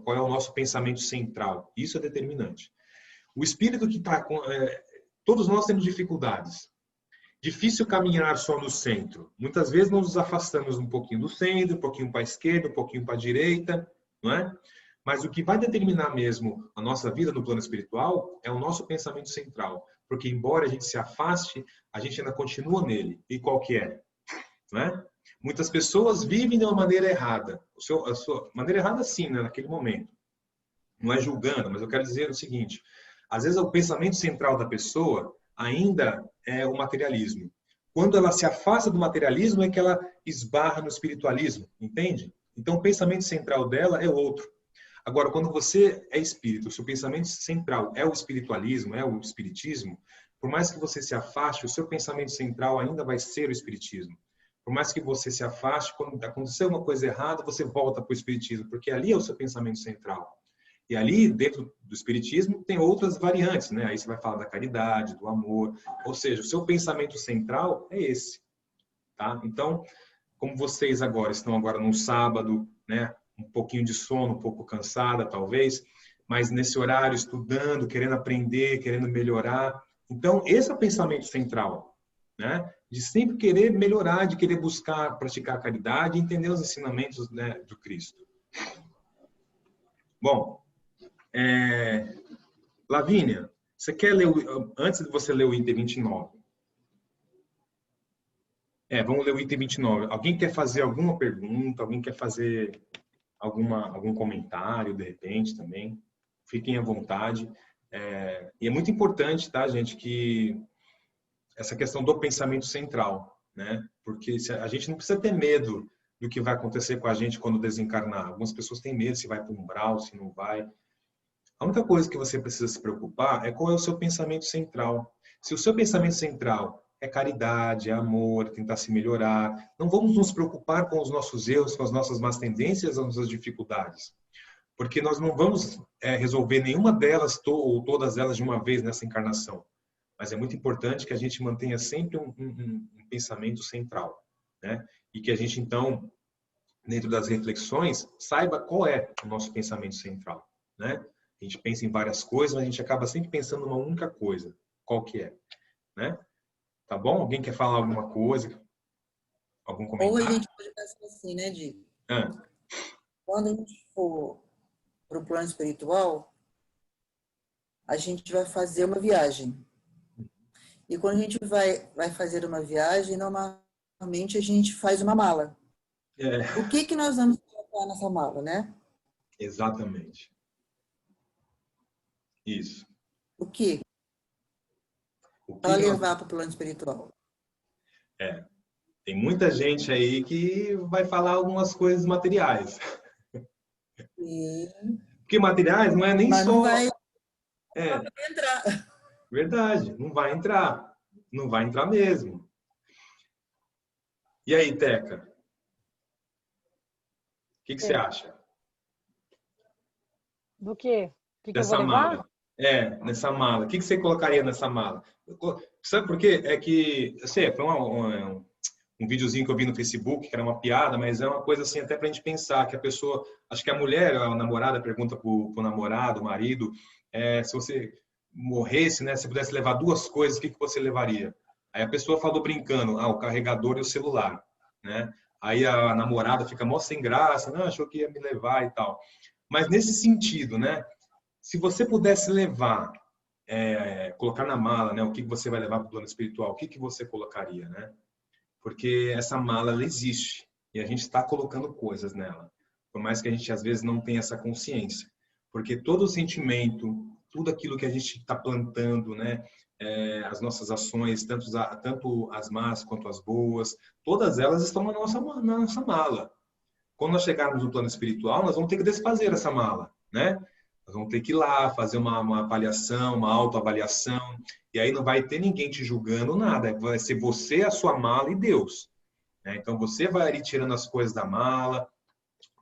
qual é o nosso pensamento central, isso é determinante. O espírito que está com... todos nós temos dificuldades. Difícil caminhar só no centro. Muitas vezes nós nos afastamos um pouquinho do centro, um pouquinho para a esquerda, um pouquinho para a direita, não é? Mas o que vai determinar mesmo a nossa vida no plano espiritual é o nosso pensamento central. Porque embora a gente se afaste, a gente ainda continua nele. E qual que é? Né? Muitas pessoas vivem de uma maneira errada. A sua maneira errada sim, né, naquele momento. Não é julgando, mas eu quero dizer o seguinte. Às vezes o pensamento central da pessoa ainda é o materialismo. Quando ela se afasta do materialismo é que ela esbarra no espiritualismo. Entende? Então o pensamento central dela é outro. Agora, quando você é espírito, o seu pensamento central é o espiritualismo, é o espiritismo, por mais que você se afaste, o seu pensamento central ainda vai ser o espiritismo. por mais que você se afaste, quando acontecer uma coisa errada, você volta para o Espiritismo, porque ali é o seu pensamento central. E ali, dentro do Espiritismo, tem outras variantes, né? Aí você vai falar da caridade, do amor, ou seja, o seu pensamento central é esse, tá? Então, como vocês agora estão agora num sábado, né? Um pouquinho de sono, um pouco cansada, talvez, mas nesse horário estudando, querendo aprender, querendo melhorar. Então, esse é o pensamento central, né? De sempre querer melhorar, de querer buscar praticar a caridade e entender os ensinamentos, né, do Cristo. Bom, Lavínia, você quer ler, antes de você ler o item 29? Vamos ler o item 29. Alguém quer fazer alguma pergunta? Alguém quer fazer algum comentário, de repente, também? Fiquem à vontade. E é muito importante, tá, gente, que essa questão do pensamento central, né? Porque a gente não precisa ter medo do que vai acontecer com a gente quando desencarnar. Algumas pessoas têm medo se vai para um umbral, se não vai. A única coisa que você precisa se preocupar é qual é o seu pensamento central. Se o seu pensamento central é caridade, é amor, tentar se melhorar, não vamos nos preocupar com os nossos erros, com as nossas más tendências, as nossas dificuldades. Porque nós não vamos resolver nenhuma delas ou todas elas de uma vez nessa encarnação. Mas é muito importante que a gente mantenha sempre um pensamento central, né? E que a gente, então, dentro das reflexões, saiba qual é o nosso pensamento central, né? A gente pensa em várias coisas, mas a gente acaba sempre pensando numa única coisa. Qual que é, né? Tá bom? Alguém quer falar alguma coisa? Algum comentário? Ou a gente pode pensar assim, né, Di? Quando a gente for para o plano espiritual, a gente vai fazer uma viagem. E quando a gente vai fazer uma viagem, normalmente a gente faz uma mala. O que nós vamos colocar nessa mala, né? Exatamente. Isso. O que? Para levar para o plano espiritual. Tem muita gente aí que vai falar algumas coisas materiais. Sim. Porque materiais não é nem mas só... Não vai entrar. Verdade, não vai entrar. Não vai entrar mesmo. E aí, Teca? O que você acha? Do quê? O que eu Dessa vou levar? mala. Nessa mala. O que você colocaria nessa mala? Sabe por quê? É que, assim, foi um videozinho que eu vi no Facebook, que era uma piada, mas é uma coisa assim, até pra gente pensar, que a pessoa, acho que a mulher, a namorada, pergunta pro namorado, o marido, se você morresse, né, se pudesse levar duas coisas, o que você levaria? Aí a pessoa falou brincando, o carregador e o celular, né? Aí a namorada fica mó sem graça, não, achou que ia me levar e tal. Mas nesse sentido, né, se você pudesse levar, colocar na mala, né, o que você vai levar para o plano espiritual, o que você colocaria, né? Porque essa mala, ela existe e a gente está colocando coisas nela, por mais que a gente às vezes não tenha essa consciência, porque todo o sentimento, tudo aquilo que a gente está plantando, né, as nossas ações, tanto as más quanto as boas, todas elas estão na nossa mala. Quando nós chegarmos no plano espiritual, nós vamos ter que desfazer essa mala, né? Nós vamos ter que ir lá fazer uma avaliação, uma autoavaliação, e aí não vai ter ninguém te julgando nada, vai ser você, a sua mala e Deus, né? Então você vai ir tirando as coisas da mala,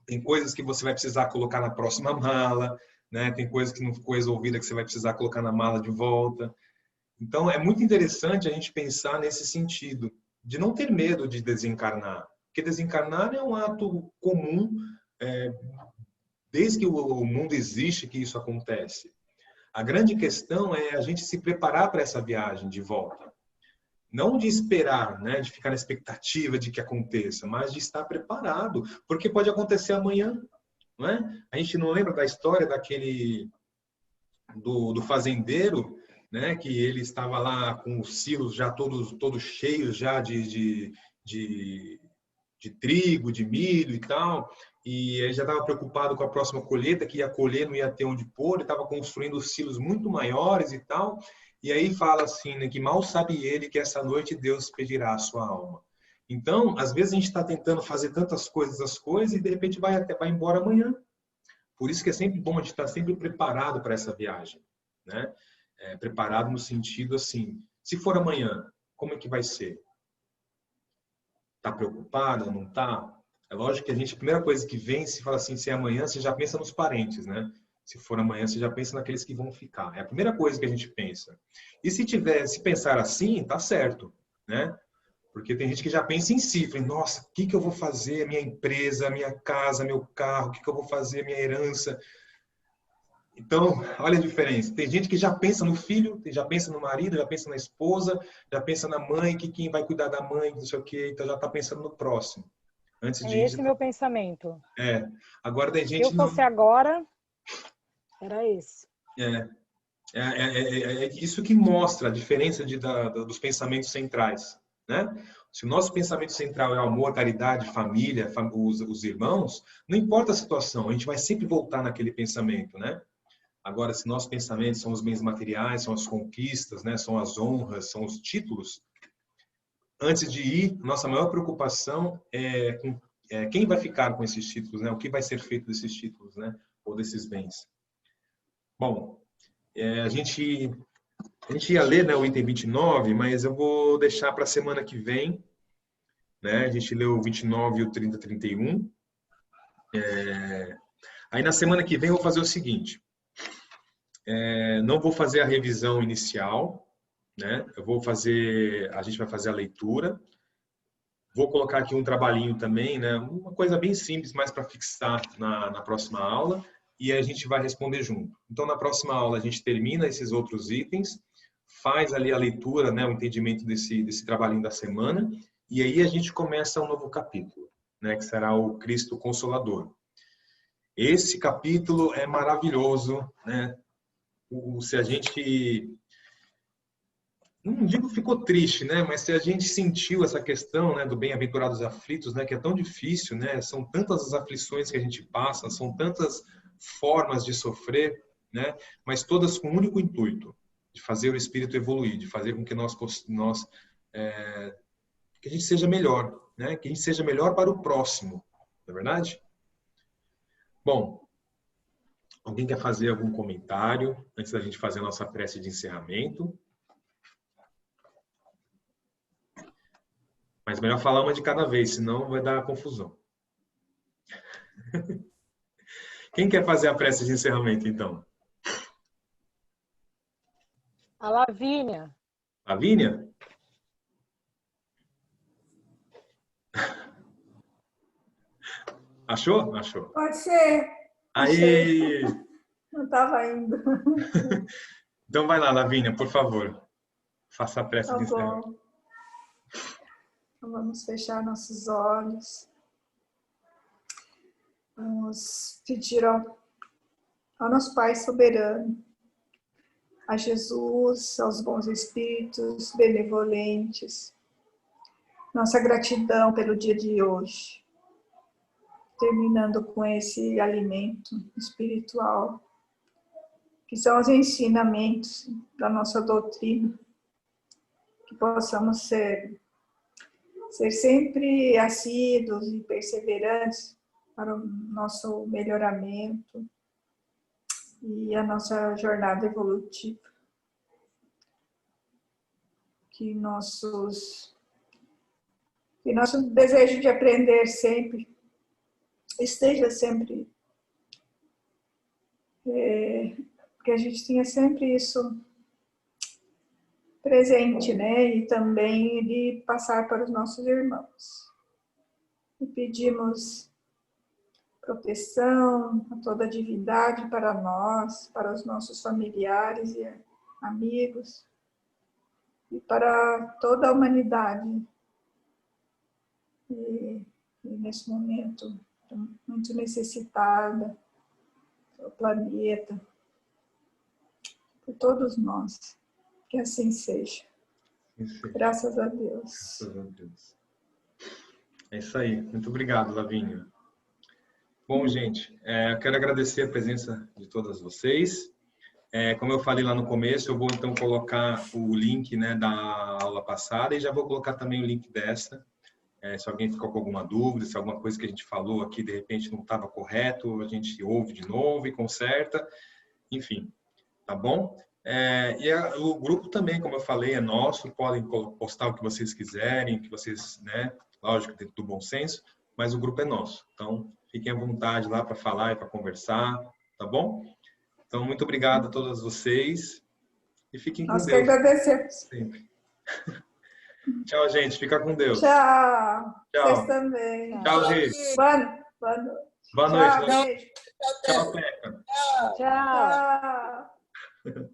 tem coisas que você vai precisar colocar na próxima mala, né? Tem coisas que não ficou resolvida que você vai precisar colocar na mala de volta. Então é muito interessante a gente pensar nesse sentido, de não ter medo de desencarnar, porque desencarnar é um ato comum, desde que o mundo existe que isso acontece. A grande questão é a gente se preparar para essa viagem de volta. Não de esperar, né, de ficar na expectativa de que aconteça, mas de estar preparado, porque pode acontecer amanhã, não é? A gente não lembra da história do fazendeiro, né, que ele estava lá com os silos já todos cheios já de trigo, de milho e tal, e ele já estava preocupado com a próxima colheita, que ia colher, não ia ter onde pôr, ele estava construindo silos muito maiores e tal, e aí fala assim, né, que mal sabe ele que essa noite Deus pedirá a sua alma. Então, às vezes a gente está tentando fazer tantas coisas, e de repente vai embora amanhã. Por isso que é sempre bom a gente estar sempre preparado para essa viagem, né? Preparado no sentido assim, se for amanhã, como é que vai ser? Está preocupado ou não está? É lógico que a primeira coisa que vem, se fala assim, se é amanhã, você já pensa nos parentes, né? Se for amanhã, você já pensa naqueles que vão ficar. É a primeira coisa que a gente pensa. E se pensar assim, tá certo, né? Porque tem gente que já pensa em si, fala, nossa, o que que eu vou fazer? Minha empresa, minha casa, meu carro, o que que eu vou fazer? Minha herança. Então, olha a diferença. Tem gente que já pensa no filho, já pensa no marido, já pensa na esposa, já pensa na mãe, que quem vai cuidar da mãe, não sei o quê, então já está pensando no próximo. Antes É de esse meu pensamento. agora tem Se gente eu fosse agora, era esse. É isso que mostra a diferença dos pensamentos centrais, né? Se o nosso pensamento central é amor, caridade, família, os irmãos, não importa a situação, a gente vai sempre voltar naquele pensamento, né? Agora, se nossos pensamentos são os bens materiais, são as conquistas, né? São as honras, são os títulos, antes de ir, nossa maior preocupação é quem vai ficar com esses títulos, né? O que vai ser feito desses títulos, né? Ou desses bens. Bom, a gente ia ler, né, o item 29, mas eu vou deixar para a semana que vem, né? A gente leu o 29 e o 30, 31. Aí na semana que vem eu vou fazer o seguinte, não vou fazer a revisão inicial, né? A gente vai fazer a leitura. Vou colocar aqui um trabalhinho também, né? Uma coisa bem simples, mais para fixar na próxima aula, e a gente vai responder junto. Então, na próxima aula, a gente termina esses outros itens, faz ali a leitura, né? O entendimento desse trabalhinho da semana, e aí a gente começa um novo capítulo, né? Que será o Cristo Consolador. Esse capítulo é maravilhoso, né? Se a gente... Não digo ficou triste, né? Mas se a gente sentiu essa questão, né, do bem-aventurados aflitos, né, que é tão difícil, né? São tantas as aflições que a gente passa, são tantas formas de sofrer, né? Mas todas com o único intuito de fazer o espírito evoluir, de fazer com que que a gente seja melhor, né? Que a gente seja melhor para o próximo, não é verdade? Bom, alguém quer fazer algum comentário antes da gente fazer a nossa prece de encerramento? Mas melhor falar uma de cada vez, senão vai dar confusão. Quem quer fazer a prece de encerramento, então? A Lavínia. Lavínia? Achou? Achou. Pode ser. Aí. Não estava indo. Então vai lá, Lavínia, por favor. Faça a prece de encerramento. Bom. Então vamos fechar nossos olhos. Vamos pedir ao nosso Pai soberano, a Jesus, aos bons espíritos benevolentes, nossa gratidão pelo dia de hoje, terminando com esse alimento espiritual, que são os ensinamentos da nossa doutrina, que possamos ser sempre assíduos e perseverantes para o nosso melhoramento e a nossa jornada evolutiva. Que nosso desejo de aprender sempre esteja sempre, que a gente tenha sempre isso presente, né? E também de passar para os nossos irmãos. E pedimos proteção a toda a divindade para nós, para os nossos familiares e amigos, e para toda a humanidade. E nesse momento muito necessitada, do planeta, por todos nós. Que assim seja. Graças a Deus. Graças a Deus. É isso aí. Muito obrigado, Lavínia. Bom, gente, eu quero agradecer a presença de todas vocês. Como eu falei lá no começo, eu vou então colocar o link, né, da aula passada e já vou colocar também o link desta. Se alguém ficou com alguma dúvida, se alguma coisa que a gente falou aqui de repente não estava correto, a gente ouve de novo e conserta. Enfim, tá bom? O grupo também, como eu falei, é nosso. Podem postar o que vocês quiserem, o que vocês, né, lógico, dentro do bom senso, mas o grupo é nosso. Então, fiquem à vontade lá para falar e para conversar, tá bom? Então, muito obrigado a todas vocês e fiquem com Nós que Deus agradecemos. sempre. Tchau, gente. Fica com Deus. Tchau. Tchau. Vocês também. Tchau, Rê. Boa noite. Boa noite. Tchau, beijo. Tchau, Teca. Tchau. Tchau.